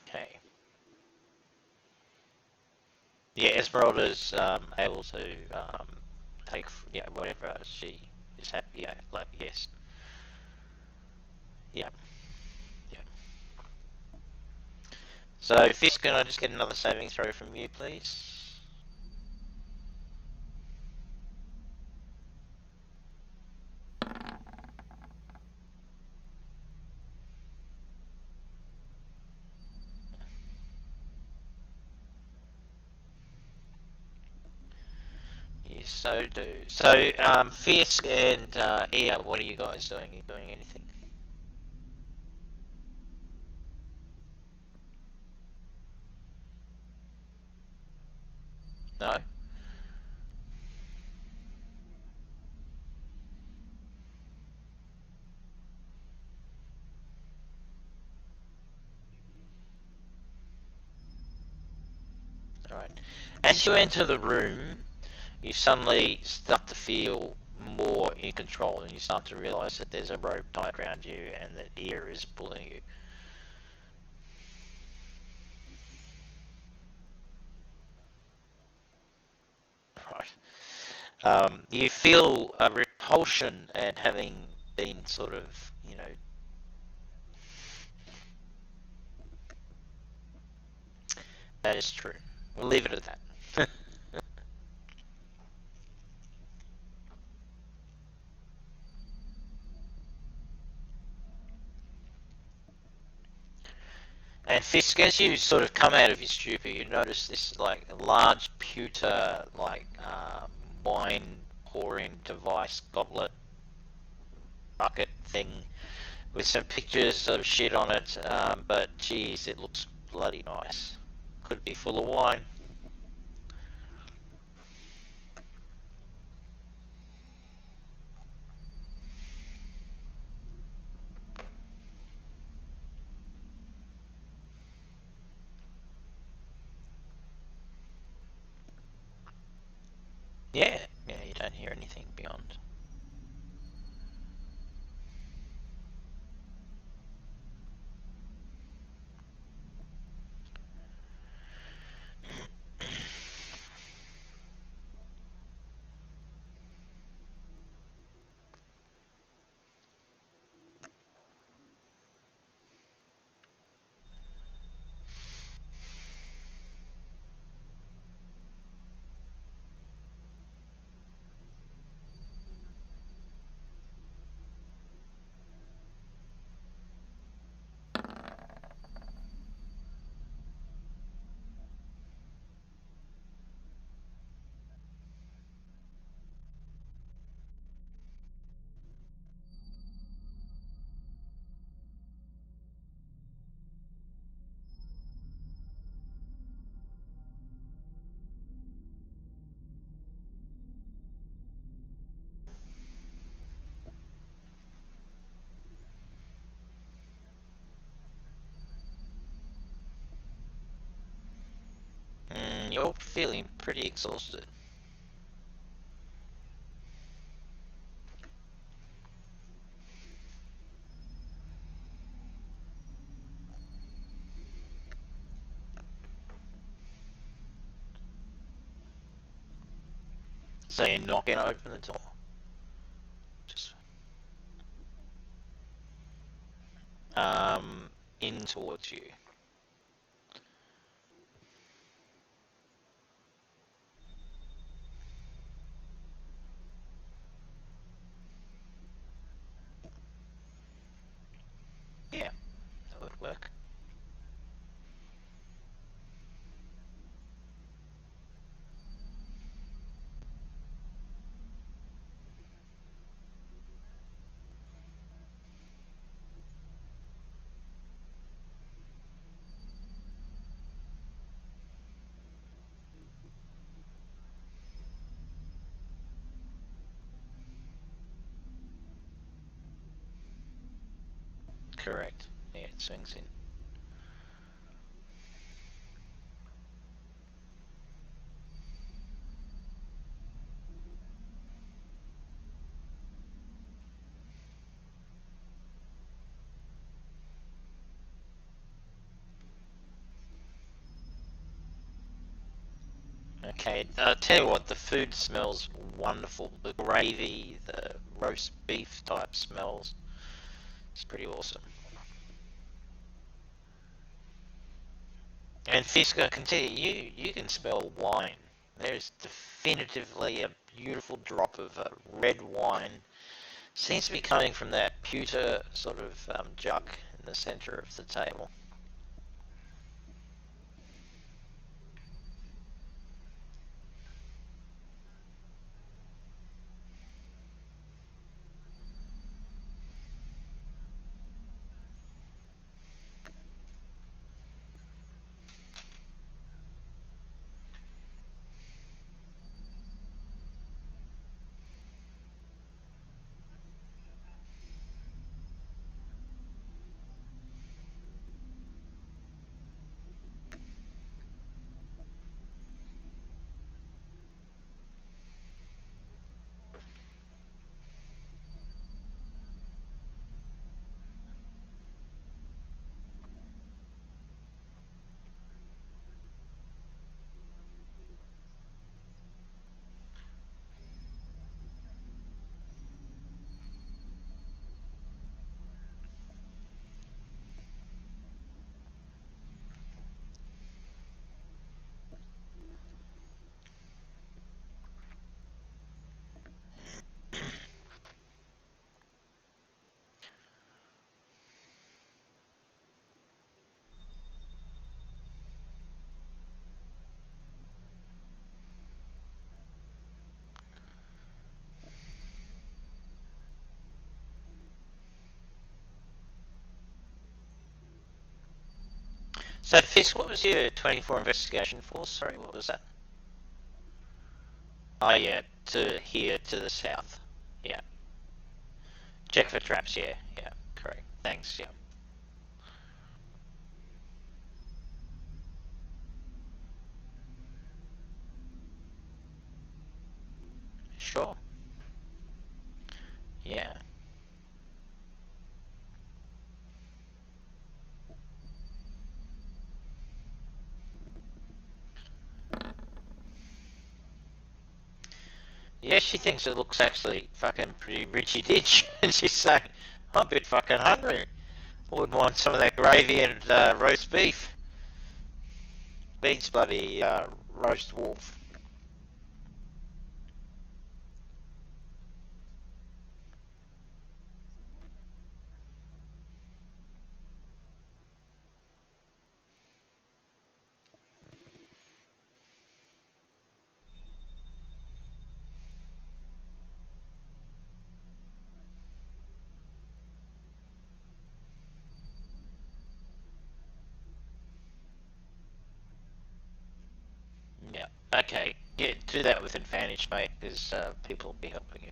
Okay. Yeah, Esmeralda's able to take, whatever she is happy. Yeah, like, yes. Yeah, yeah. So, Fisk, can I just get another saving throw from you, please? You so do. So, Fisk and Ia, what are you guys doing? Are you doing anything? No? Alright. As you enter the room, you suddenly start to feel more in control, and you start to realize that there's a rope tied around you and that Ia is pulling you. Right. You feel a repulsion at having been sort of, that is true. We'll leave it at that. And Fisk, as you sort of come out of your stupor, you notice this like large pewter like wine pouring device goblet bucket thing with some pictures of shit on it. But geez, it looks bloody nice. Could be full of wine. Yeah, yeah, you don't hear anything beyond. You're feeling pretty exhausted. So you're not going to open the door. Just um, in towards you. Yeah, that would work. Correct. Yeah, it swings in. Okay, I'll tell you what, the food smells wonderful. The gravy, the roast beef type smells. It's pretty awesome. And Fisk, I can tell you, you can smell wine. There's definitively a beautiful drop of red wine. Seems to be coming from that pewter sort of jug in the centre of the table. So Fisk, what was your 24 investigation for? Sorry, what was that? Oh yeah, to here to the south. Yeah. Check for traps, yeah, yeah, correct. Thanks, yeah. sure. Yeah. Yeah, she thinks it looks actually fucking pretty richy ditch, and she's saying, I'm a bit fucking hungry. Would want some of that gravy and roast beef. Beats bloody roast wolf. Yeah. Okay. Yeah, do that with advantage, mate, because people will be helping you.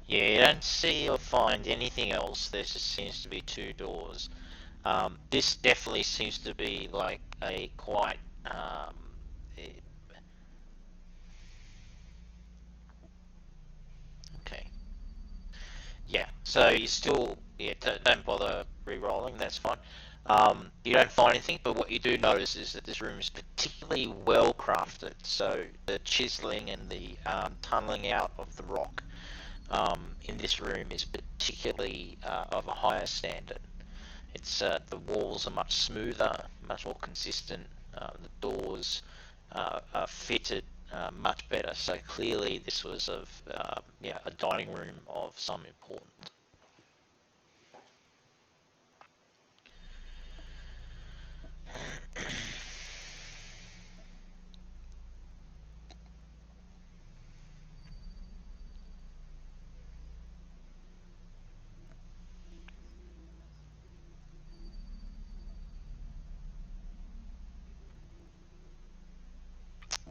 Yeah, you don't see or find anything else. There just seems to be two doors. This definitely seems to be like a quite eh, okay. Yeah, so you still, yeah, don't bother re-rolling, that's fine. You don't find anything, but what you do notice is that this room is particularly well crafted. So the chiseling and the tunneling out of the rock in this room is particularly of a higher standard. It's the walls are much smoother, much more consistent. The doors are fitted much better. So clearly, this was of yeah, a dining room of some importance.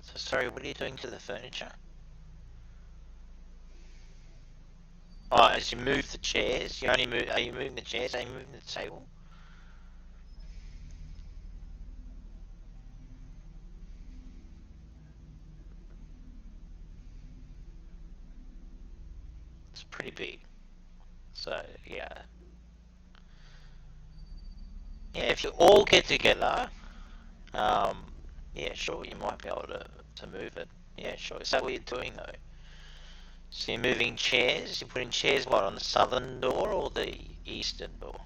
So sorry, what are you doing to the furniture? Oh, as you move the chairs, you only move. Are you moving the chairs? Are you moving the table? It's pretty big. So yeah, yeah. If you all get together, um, yeah, sure, you might be able to move it. Yeah, sure. Is that what you're doing though? So you're moving chairs. You're putting chairs what on the southern door or the eastern door?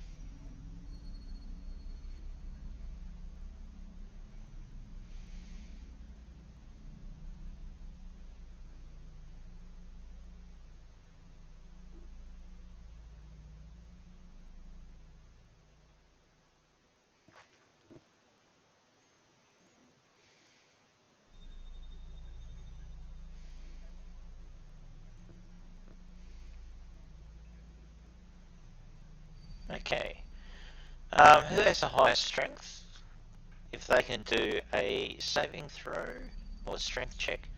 Okay. Who has the highest strength? If they can do a saving throw or strength check.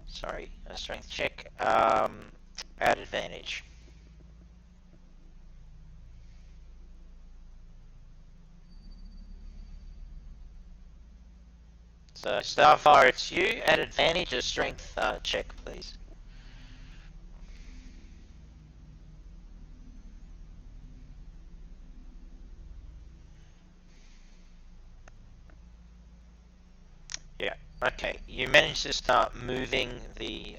Sorry, a strength check. At advantage. So Starfire, it's you. At advantage, a strength check, please. Yeah. Okay. You managed to start moving the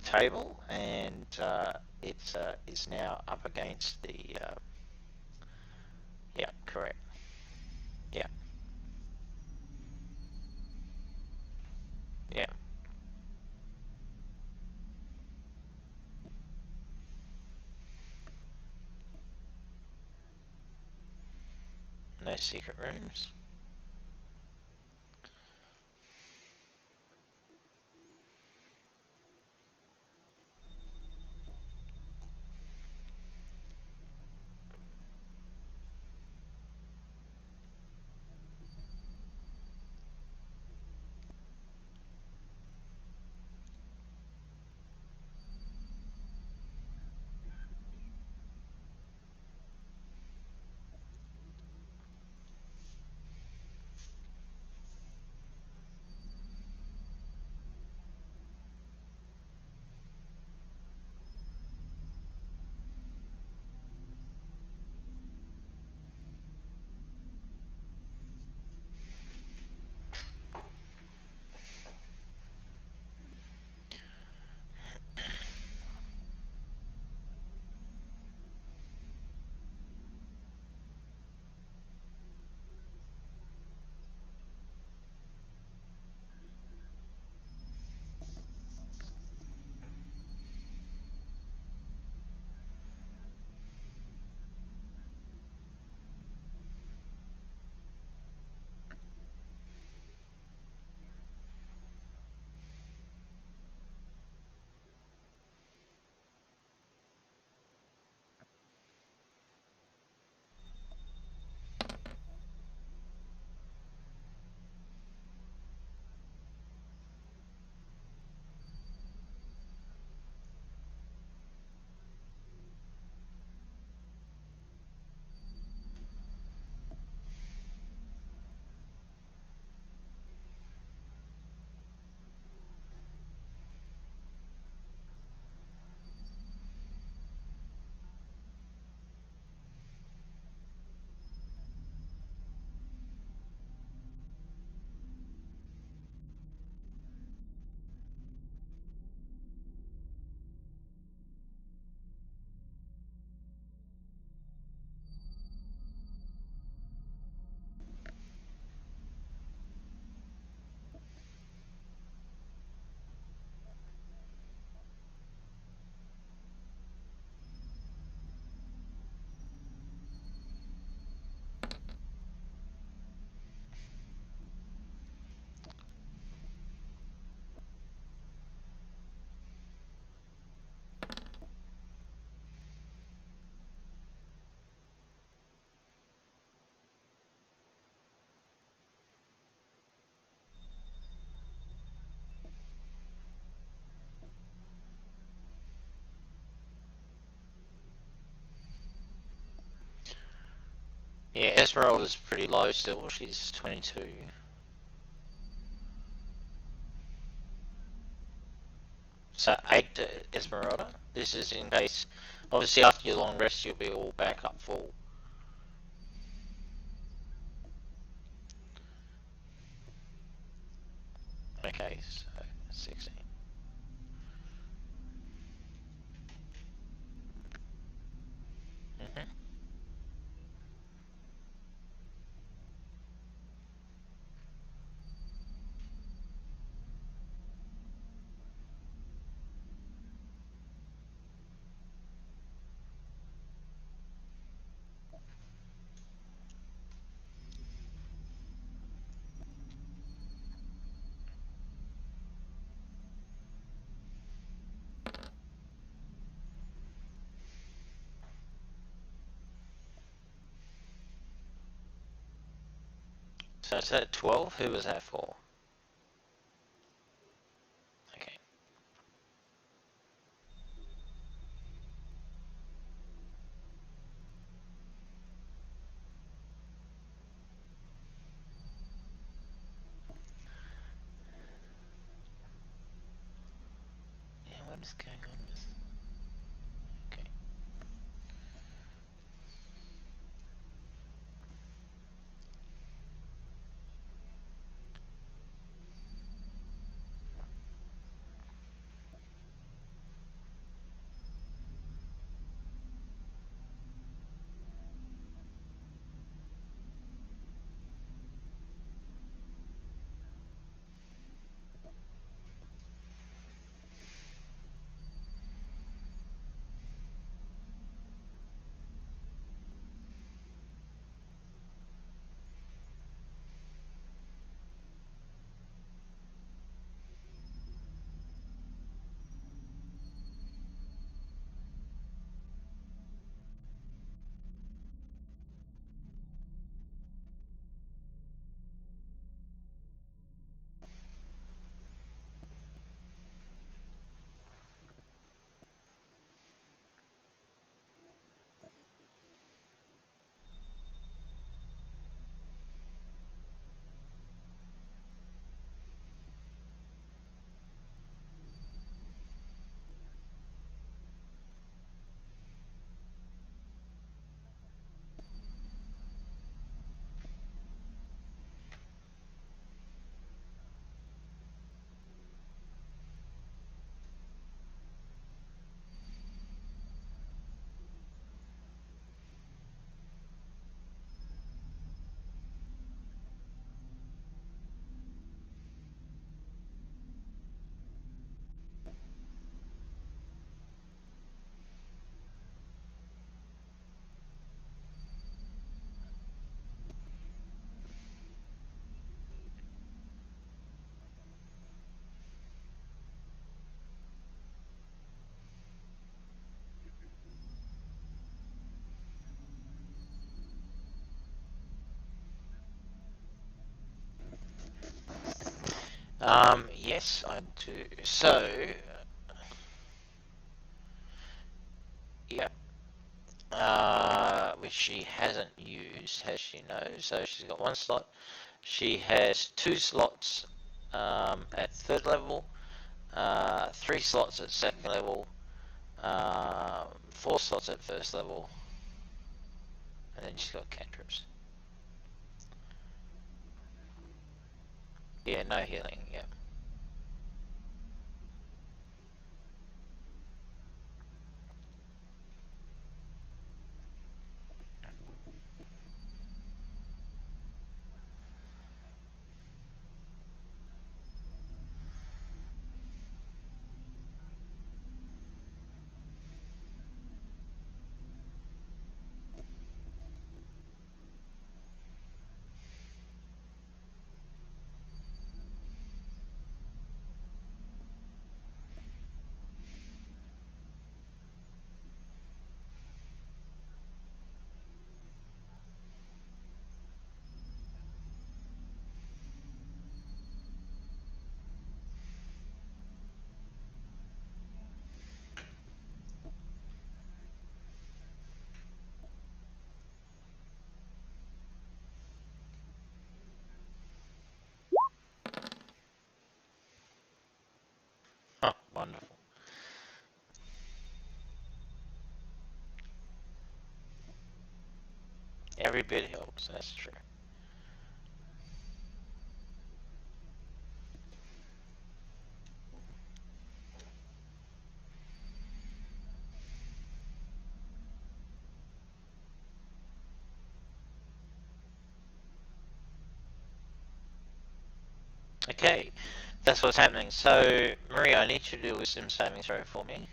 table, and it is now up against the. Yeah. Correct. Yeah. Yeah. No secret rooms. Yeah, Esmeralda's pretty low still. She's 22. So 8 to Esmeralda. This is in case, obviously after your long rest you'll be all back up full. Okay, so 16. Mm-hmm. So is that 12? Who was that for? Okay. Yeah, what is going on with... Okay. Yes, I do. So, yeah, which she hasn't used, has she? No. So she's got one slot. She has 2 slots at 3rd level, 3 slots at 2nd level, 4 slots at 1st level, and then she's got cantrips. Yeah, no healing. Yeah. Wonderful. Every bit helps, that's true. Okay, that's what's happening. So, Maria, I need you to do a wisdom saving throw for me.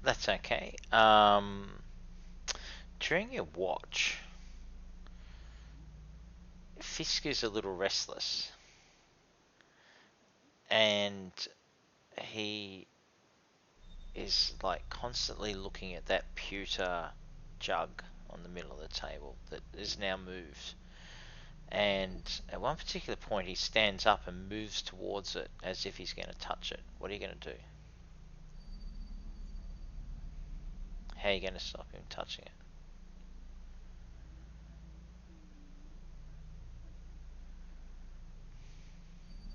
That's okay. During your watch, Fisk is a little restless, and he is like constantly looking at that pewter jug on the middle of the table that is now moved. And at one particular point, he stands up and moves towards it as if he's going to touch it. What are you going to do? How are you going to stop him touching it?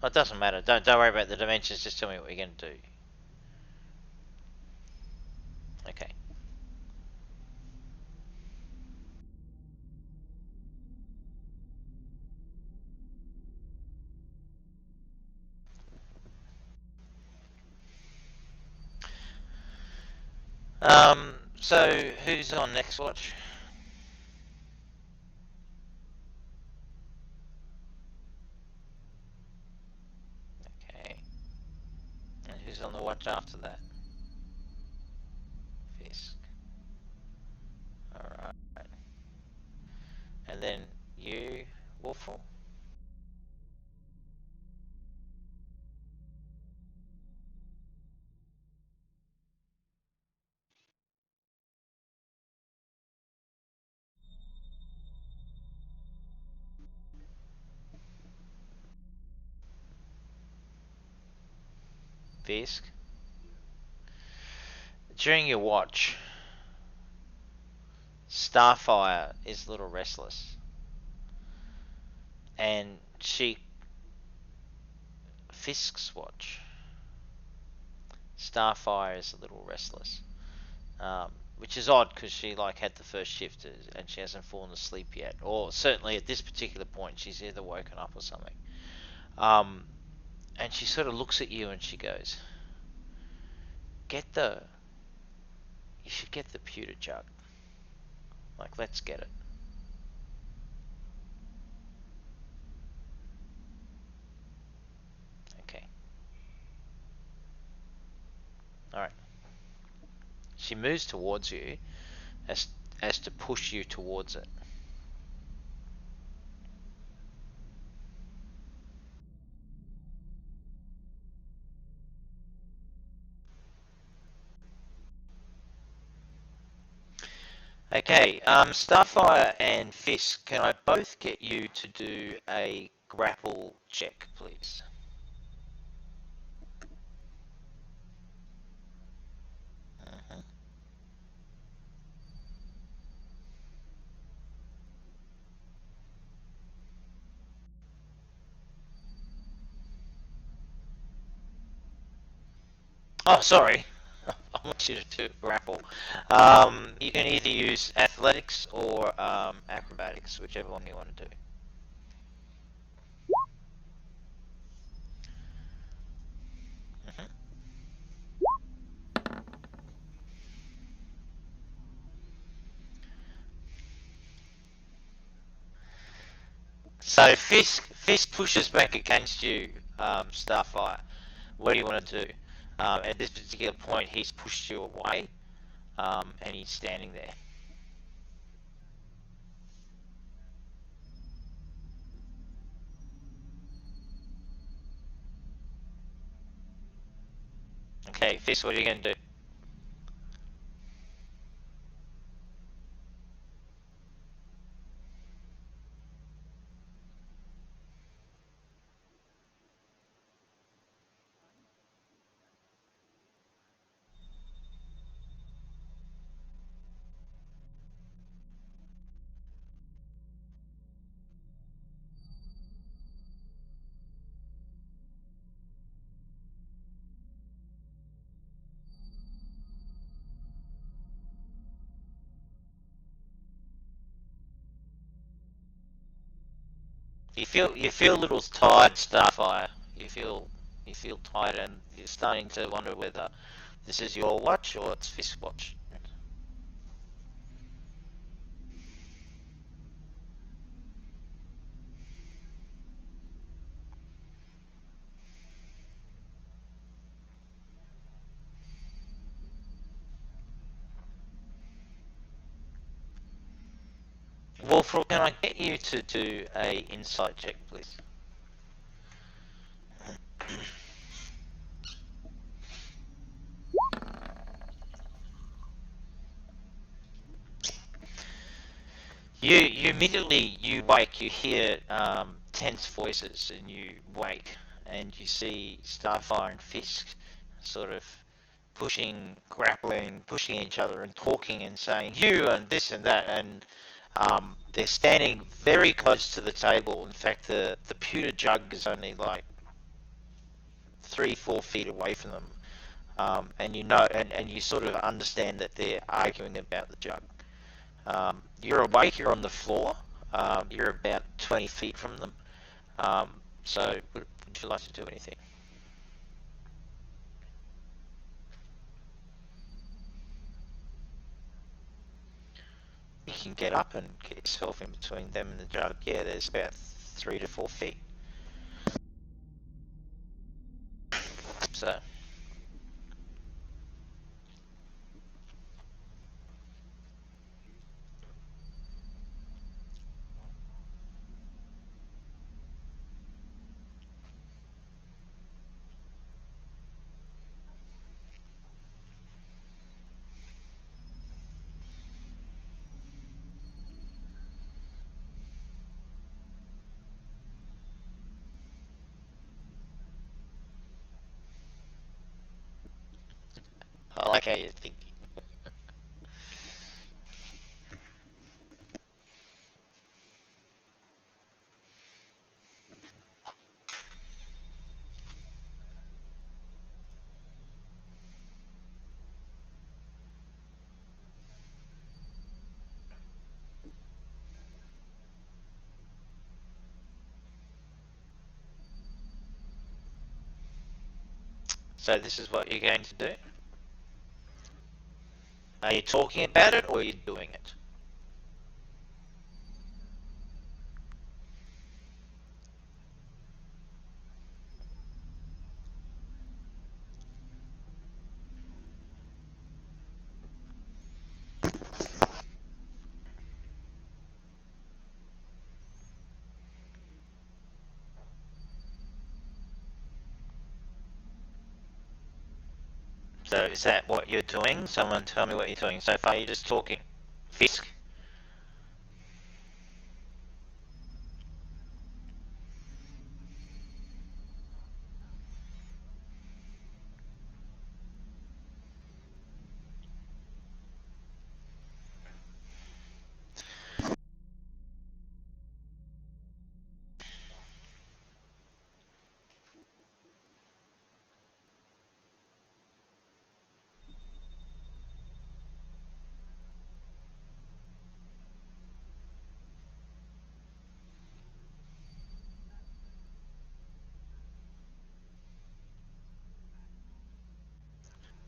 Oh, it doesn't matter. Don't worry about the dimensions. Just tell me what you're going to do. Okay. So who's on next watch? Okay. And who's on the watch after that? Fisk. Alright. And then you, Wolfle. Fisk. During your watch, Starfire is a little restless. And she... Fisk's watch. Starfire is a little restless. Which is odd because she like had the first shift and she hasn't fallen asleep yet, or certainly at this particular point she's either woken up or something. Um, and she sort of looks at you and she goes, "Get the, you should get the pewter jug. Like, let's get it." Okay, all right. She moves towards you as as to push you towards it. Okay, Starfire and Fisk, can I both get you to do a grapple check, please? Mhm. Oh, sorry. I want you to grapple. You can either use athletics or acrobatics, whichever one you want to do. Mhm. So Fisk pushes back against you, Starfire. What do you want to do? At this particular point, he's pushed you away, and he's standing there. Okay, Fist, what are you going to do? You feel a little tired, Starfire. You feel tired, and you're starting to wonder whether this is your watch or it's Fist's watch. Wolfrock, can I get you to do a insight check, please? You immediately you wake, you hear tense voices, and you wake, and you see Starfire and Fisk sort of grappling, pushing each other, and talking and saying you and this and that, and they're standing very close to the table. In fact, the pewter jug is only like 3-4 feet away from them, and you know, and you sort of understand that they're arguing about the jug. You're awake, you're on the floor, you're about 20 feet from them. So, would you like to do anything? You can get up and get yourself in between them and the jug. Yeah, there's about 3 to 4 feet. So, I like how you're thinking. So, this is what you're going to do. Are you talking about it or are you doing it? So, is that what you're doing? Someone tell me what you're doing. So far, you're just talking. Fisk.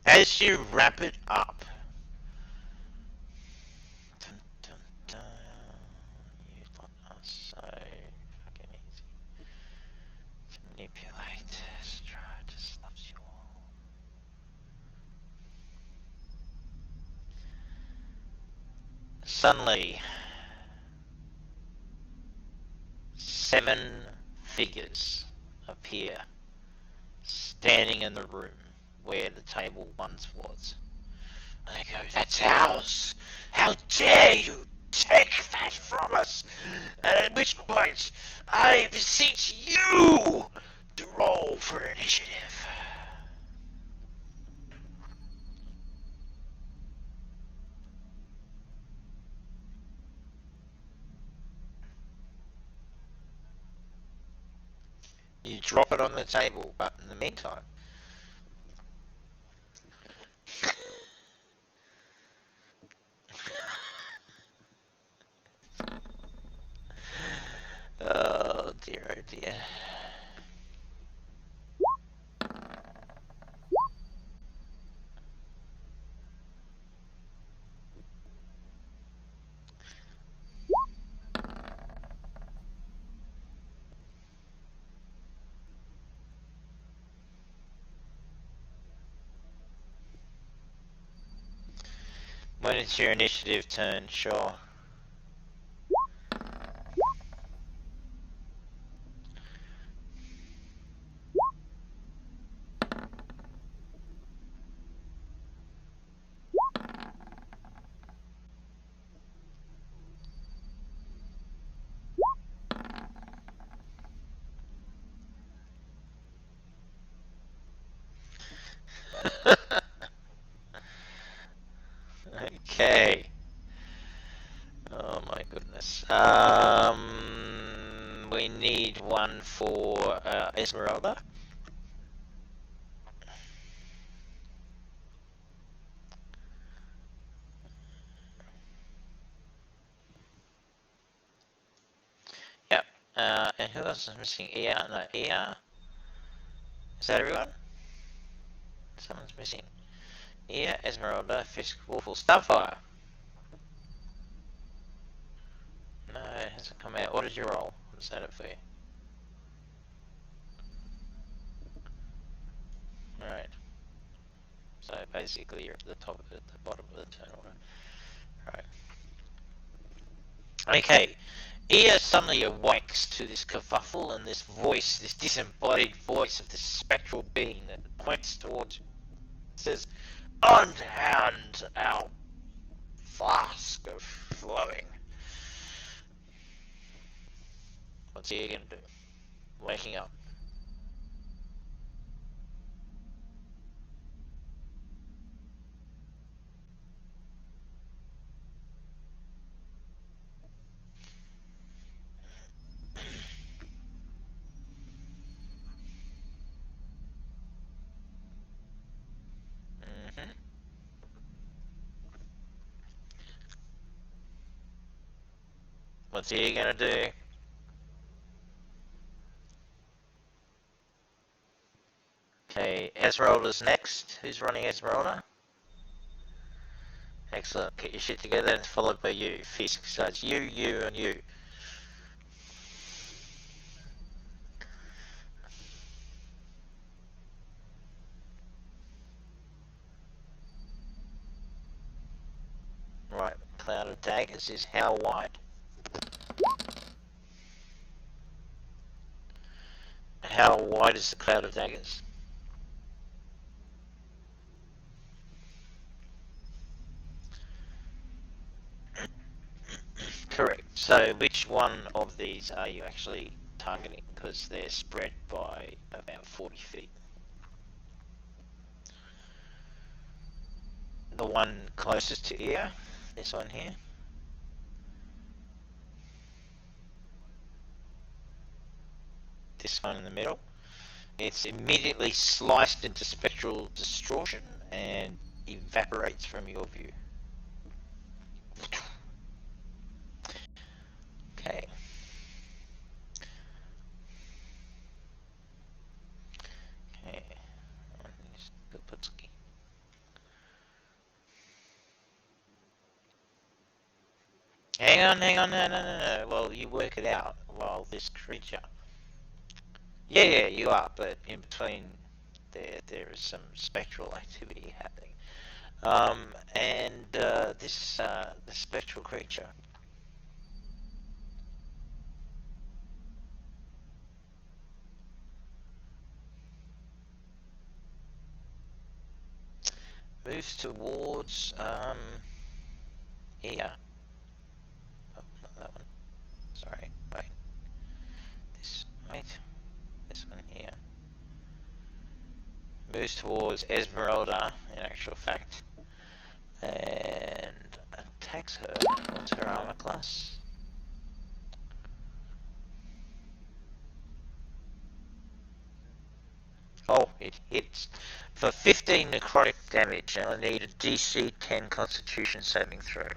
As you wrap it up, dun, dun, dun, you lot are so fucking easy to manipulate. Strahd just loves you all. Suddenly, 7 figures appear standing in the room. where the table once was. And they go, "That's ours! How dare you take that from us!" And at which point, I beseech you to roll for initiative. You drop it on the table, but in the meantime, oh dear, oh dear. When it's your initiative turn, sure. Okay. Oh my goodness. We need one for Esmeralda. Yep. And who else is missing? Ia? No, Ia. Is that everyone? Someone's missing. Ia, Esmeralda, Fisk, Wolfle, Starfire. No, it hasn't come out. What did you roll? What's that for you? Alright. So basically you're at the top, at the bottom of the turn order. Right. Okay. Ia suddenly awakes to this kerfuffle and this voice, this disembodied voice of this spectral being that points towards you. It says, "Unhand our flask of flowing." What's he gonna do? Waking up. Mm-hmm. What's he gonna do? Okay, Esmeralda's next. Who's running Esmeralda? Excellent. Get your shit together and followed by you, Fisk. So it's you, and you. Right, Cloud of Daggers is how wide? How wide is the Cloud of Daggers? Correct. So which one of these are you actually targeting? Because they're spread by about 40 feet. The one closest to ear, this one here. This one in the middle. It's immediately sliced into spectral distortion and evaporates from your view. Okay. Okay. Hang on, no. Well, you work it out while this creature. Yeah, you are, but in between there is some spectral activity happening. And the spectral creature. moves towards here. Oh, not that one. Sorry, wait. This one here. Moves towards Esmeralda, in actual fact, and attacks her. What's her armor class? Oh, it hits. For 15 necrotic damage, and I need a DC 10 Constitution saving throw.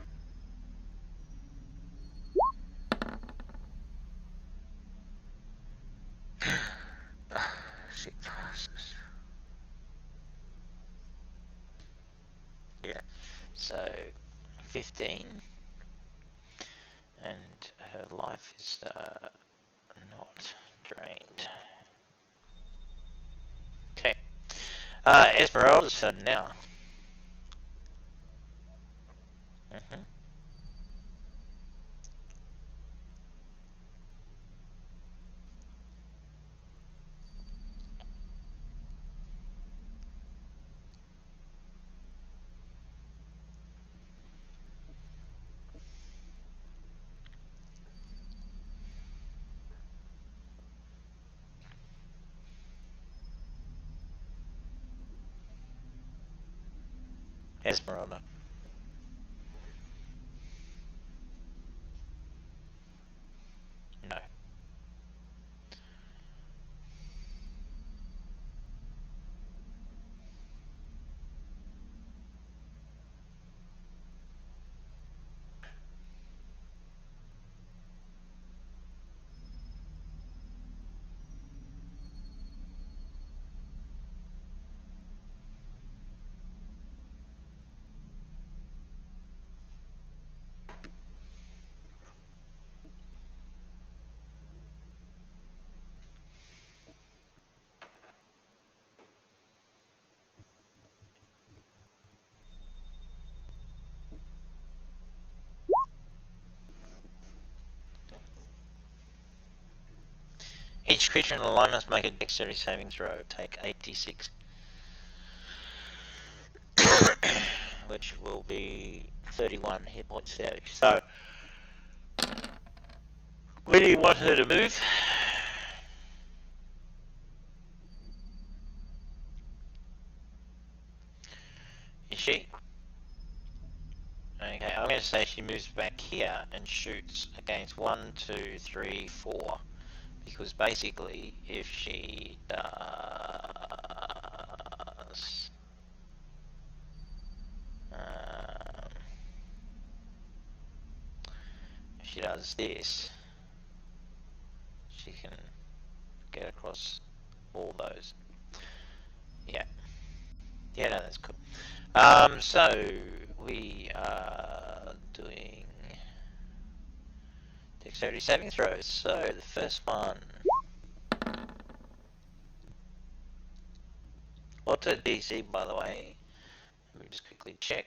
She passes. Yeah, so 15, and her life is not drained. Okay, Esmeralda's turn now. Mm-hmm. Esmeralda. No. Each creature in the line must make a dexterity saving throw. Take 86. Which will be 31 hit points damage. So, where do you want her to move? Is she? Okay, I'm going to say she moves back here and shoots against 1, 2, 3, 4. Because basically, if she does... if she does this, she can get across all those. Yeah. Yeah, no, that's cool. So we are doing dexterity saving throws. So the first one. What's her DC, by the way? Let me just quickly check.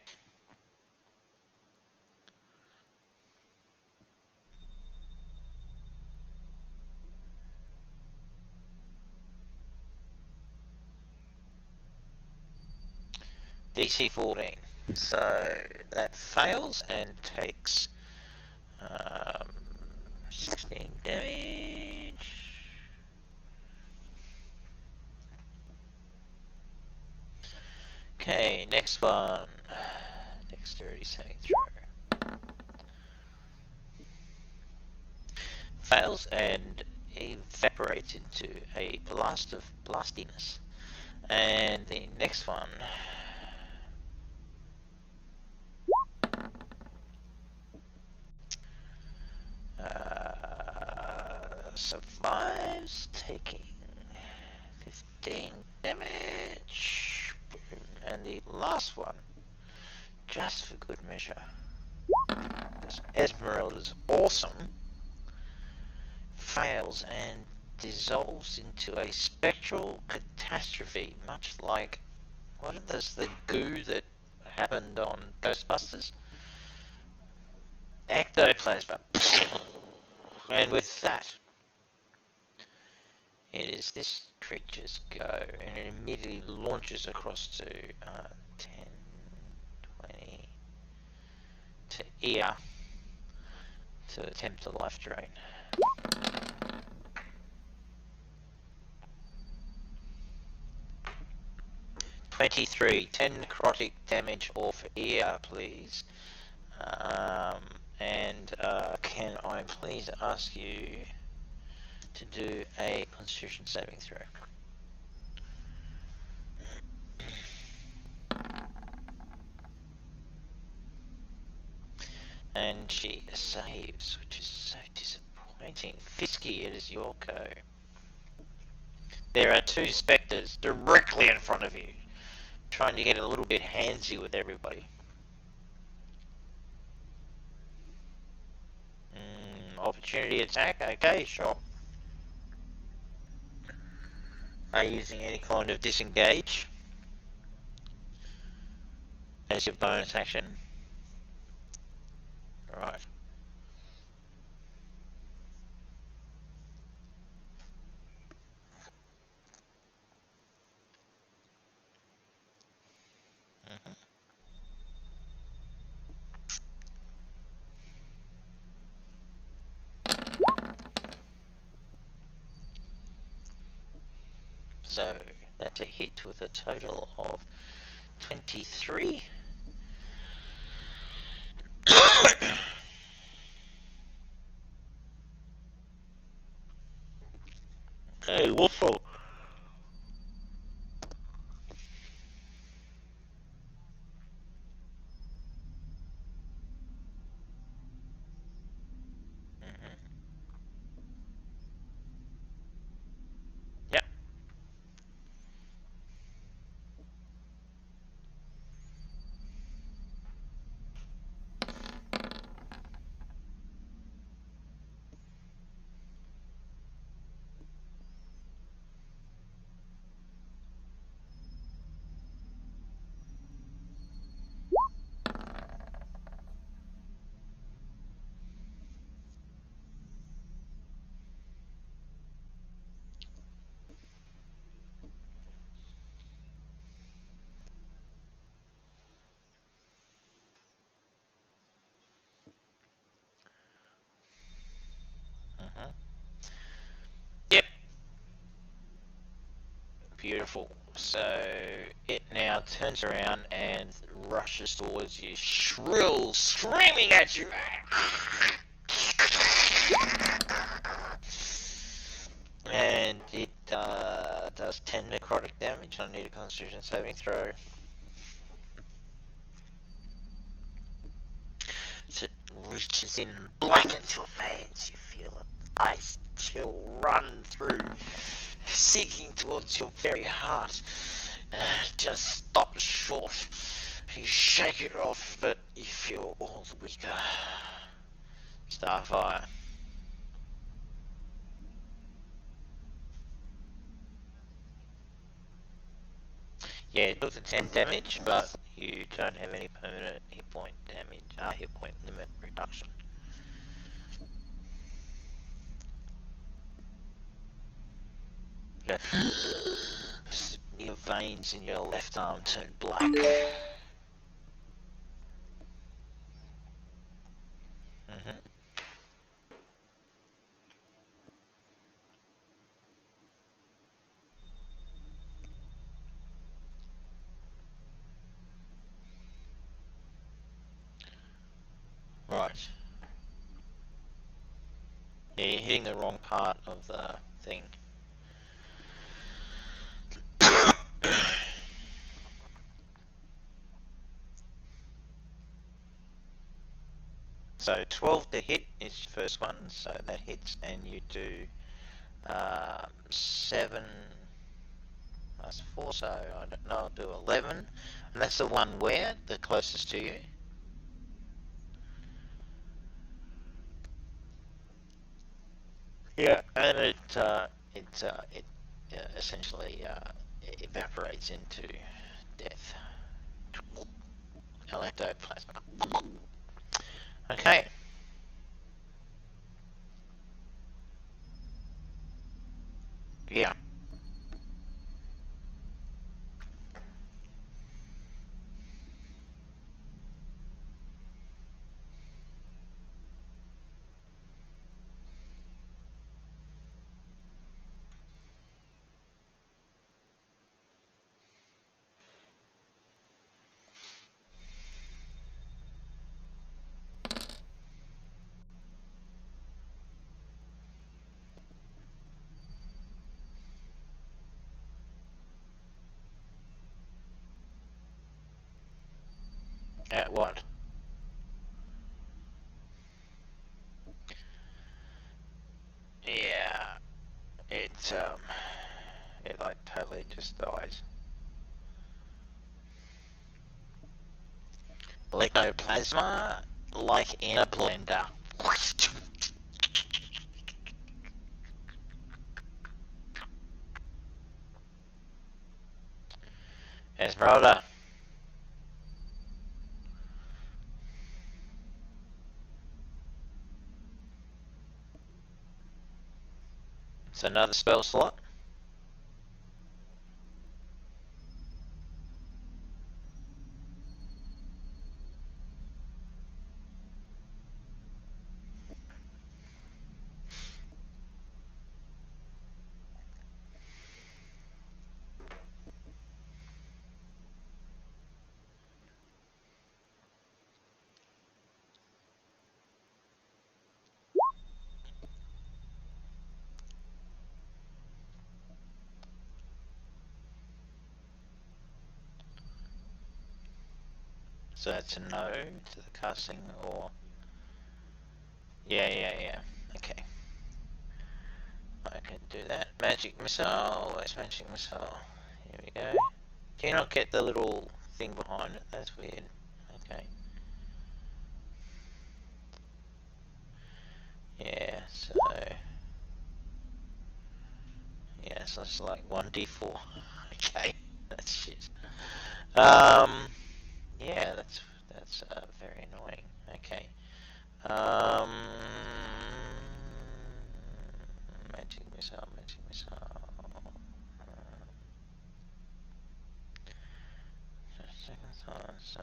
DC 14. So that fails and takes 16 damage. Okay, next one. Dexterity saving throw. Fails and evaporates into a blast of blastiness. And the next one. Survives, taking 15 damage. And the last one, just for good measure, because Esmeralda's awesome, fails and dissolves into a spectral catastrophe, much like, what is the goo that happened on Ghostbusters? Ectoplasma. And with that, it is this creature's go, and it immediately launches across to 10, ear to attempt a life drain. $23, 10 necrotic damage off ear, please. Can I please ask you to do a Constitution saving throw? And she saves, which is so disappointing. Fisky, it is your go. There are two spectres directly in front of you, trying to get a little bit handsy with everybody. Opportunity attack, okay, sure. Are you using any kind of disengage as your bonus action? Right. So that's a hit with a total of 23. Hey, Wolfo. Yep. Yep. Beautiful. So it now turns around and rushes towards you, shrill, screaming at you. And it does 10 necrotic damage. I need a Constitution saving throw. So it reaches in and blackens your veins. You feel an ice chill run through, seeking towards your very heart. Just stops short. You shake it off, but you feel all the weaker. Starfire. Yeah, it took the 10 damage, but you don't have any permanent hit point damage, hit point limit reduction. Yeah. Your veins in your left arm turn black. Right. Yeah, you're hitting the wrong part of the thing. So 12 to hit is your first one, so that hits, and you do 7 plus 4, so I don't know, I'll do 11. And that's the one where? The closest to you? Yeah, and it essentially evaporates into death. Electoplasm. Okay. Yeah. At what? Yeah, it like totally just dies. Ectoplasma, like in a blender. Esmeralda. It's another spell slot. So that's a no to the casting, or yeah. Okay, I can do that. Magic missile. Where's magic missile? Here we go. Do you not get the little thing behind it? That's weird. Okay. Yeah. So yeah, so it's like 1d4. Okay, that's shit. Um. Yeah, that's very annoying. Okay. Um, magic missile, magic missile. Second thought, so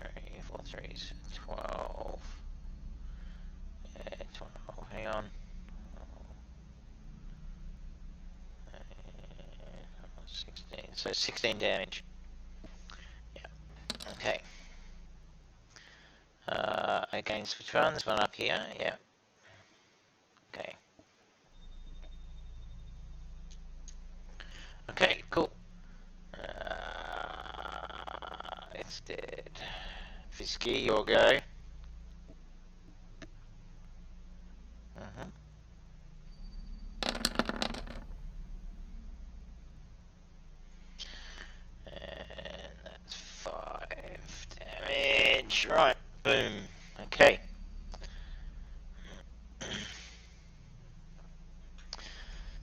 3, 4 threes, 12. Yeah, 12. Hang on. 16. So 16 damage. Yeah. Okay. Against which one? This one up here. Yeah. Okay. Okay. Cool. It's dead. Fisky, your go. Mhm. And that's 5 damage. Right, boom. Okay.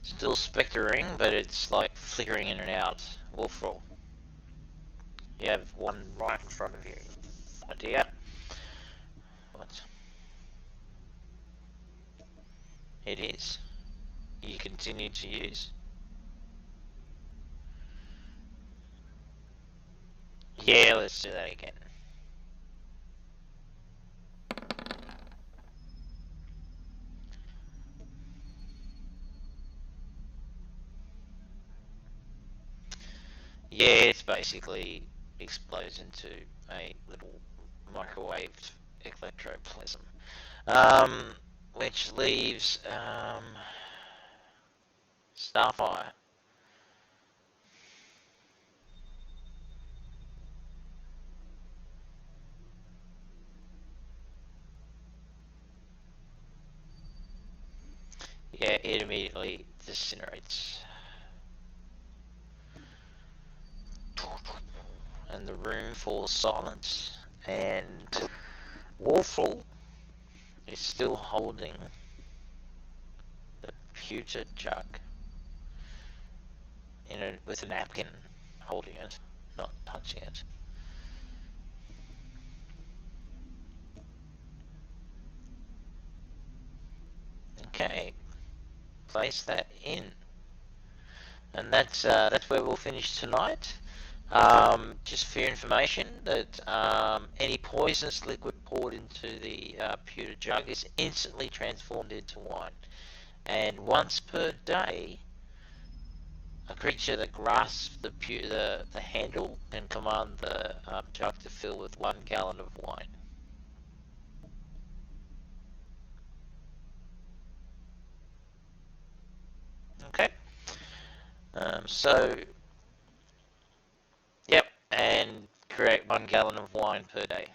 Still spectering, but it's like flickering in and out. Wolfroll. You have one right in front of you. Idea? What? It is. You continue to use. Yeah, let's do that again. Yeah, it's basically explodes into a little microwaved electroplasm. Um, which leaves Starfire. Yeah, it immediately disintegrates. And the room falls silent. And Wolfle is still holding the pewter jug with a napkin, holding it, not touching it. Okay, place that in, and that's where we'll finish tonight. Just for your information, that any poisonous liquid poured into the pewter jug is instantly transformed into wine. And once per day, a creature that grasps the handle can command the jug to fill with 1 gallon of wine. Okay. So, yeah. and create 1 gallon of wine per day.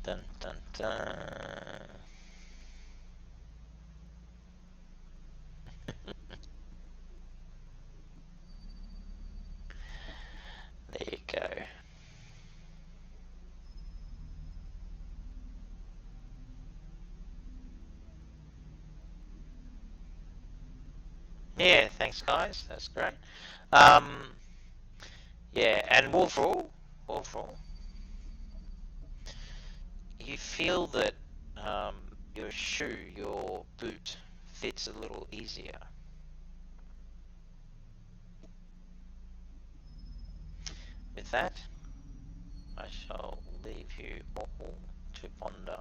Dun dun dun. There you go. Yeah, thanks guys. That's great. Um, yeah, and Wolfrall, you feel that your shoe, your boot, fits a little easier. With that, I shall leave you all to ponder.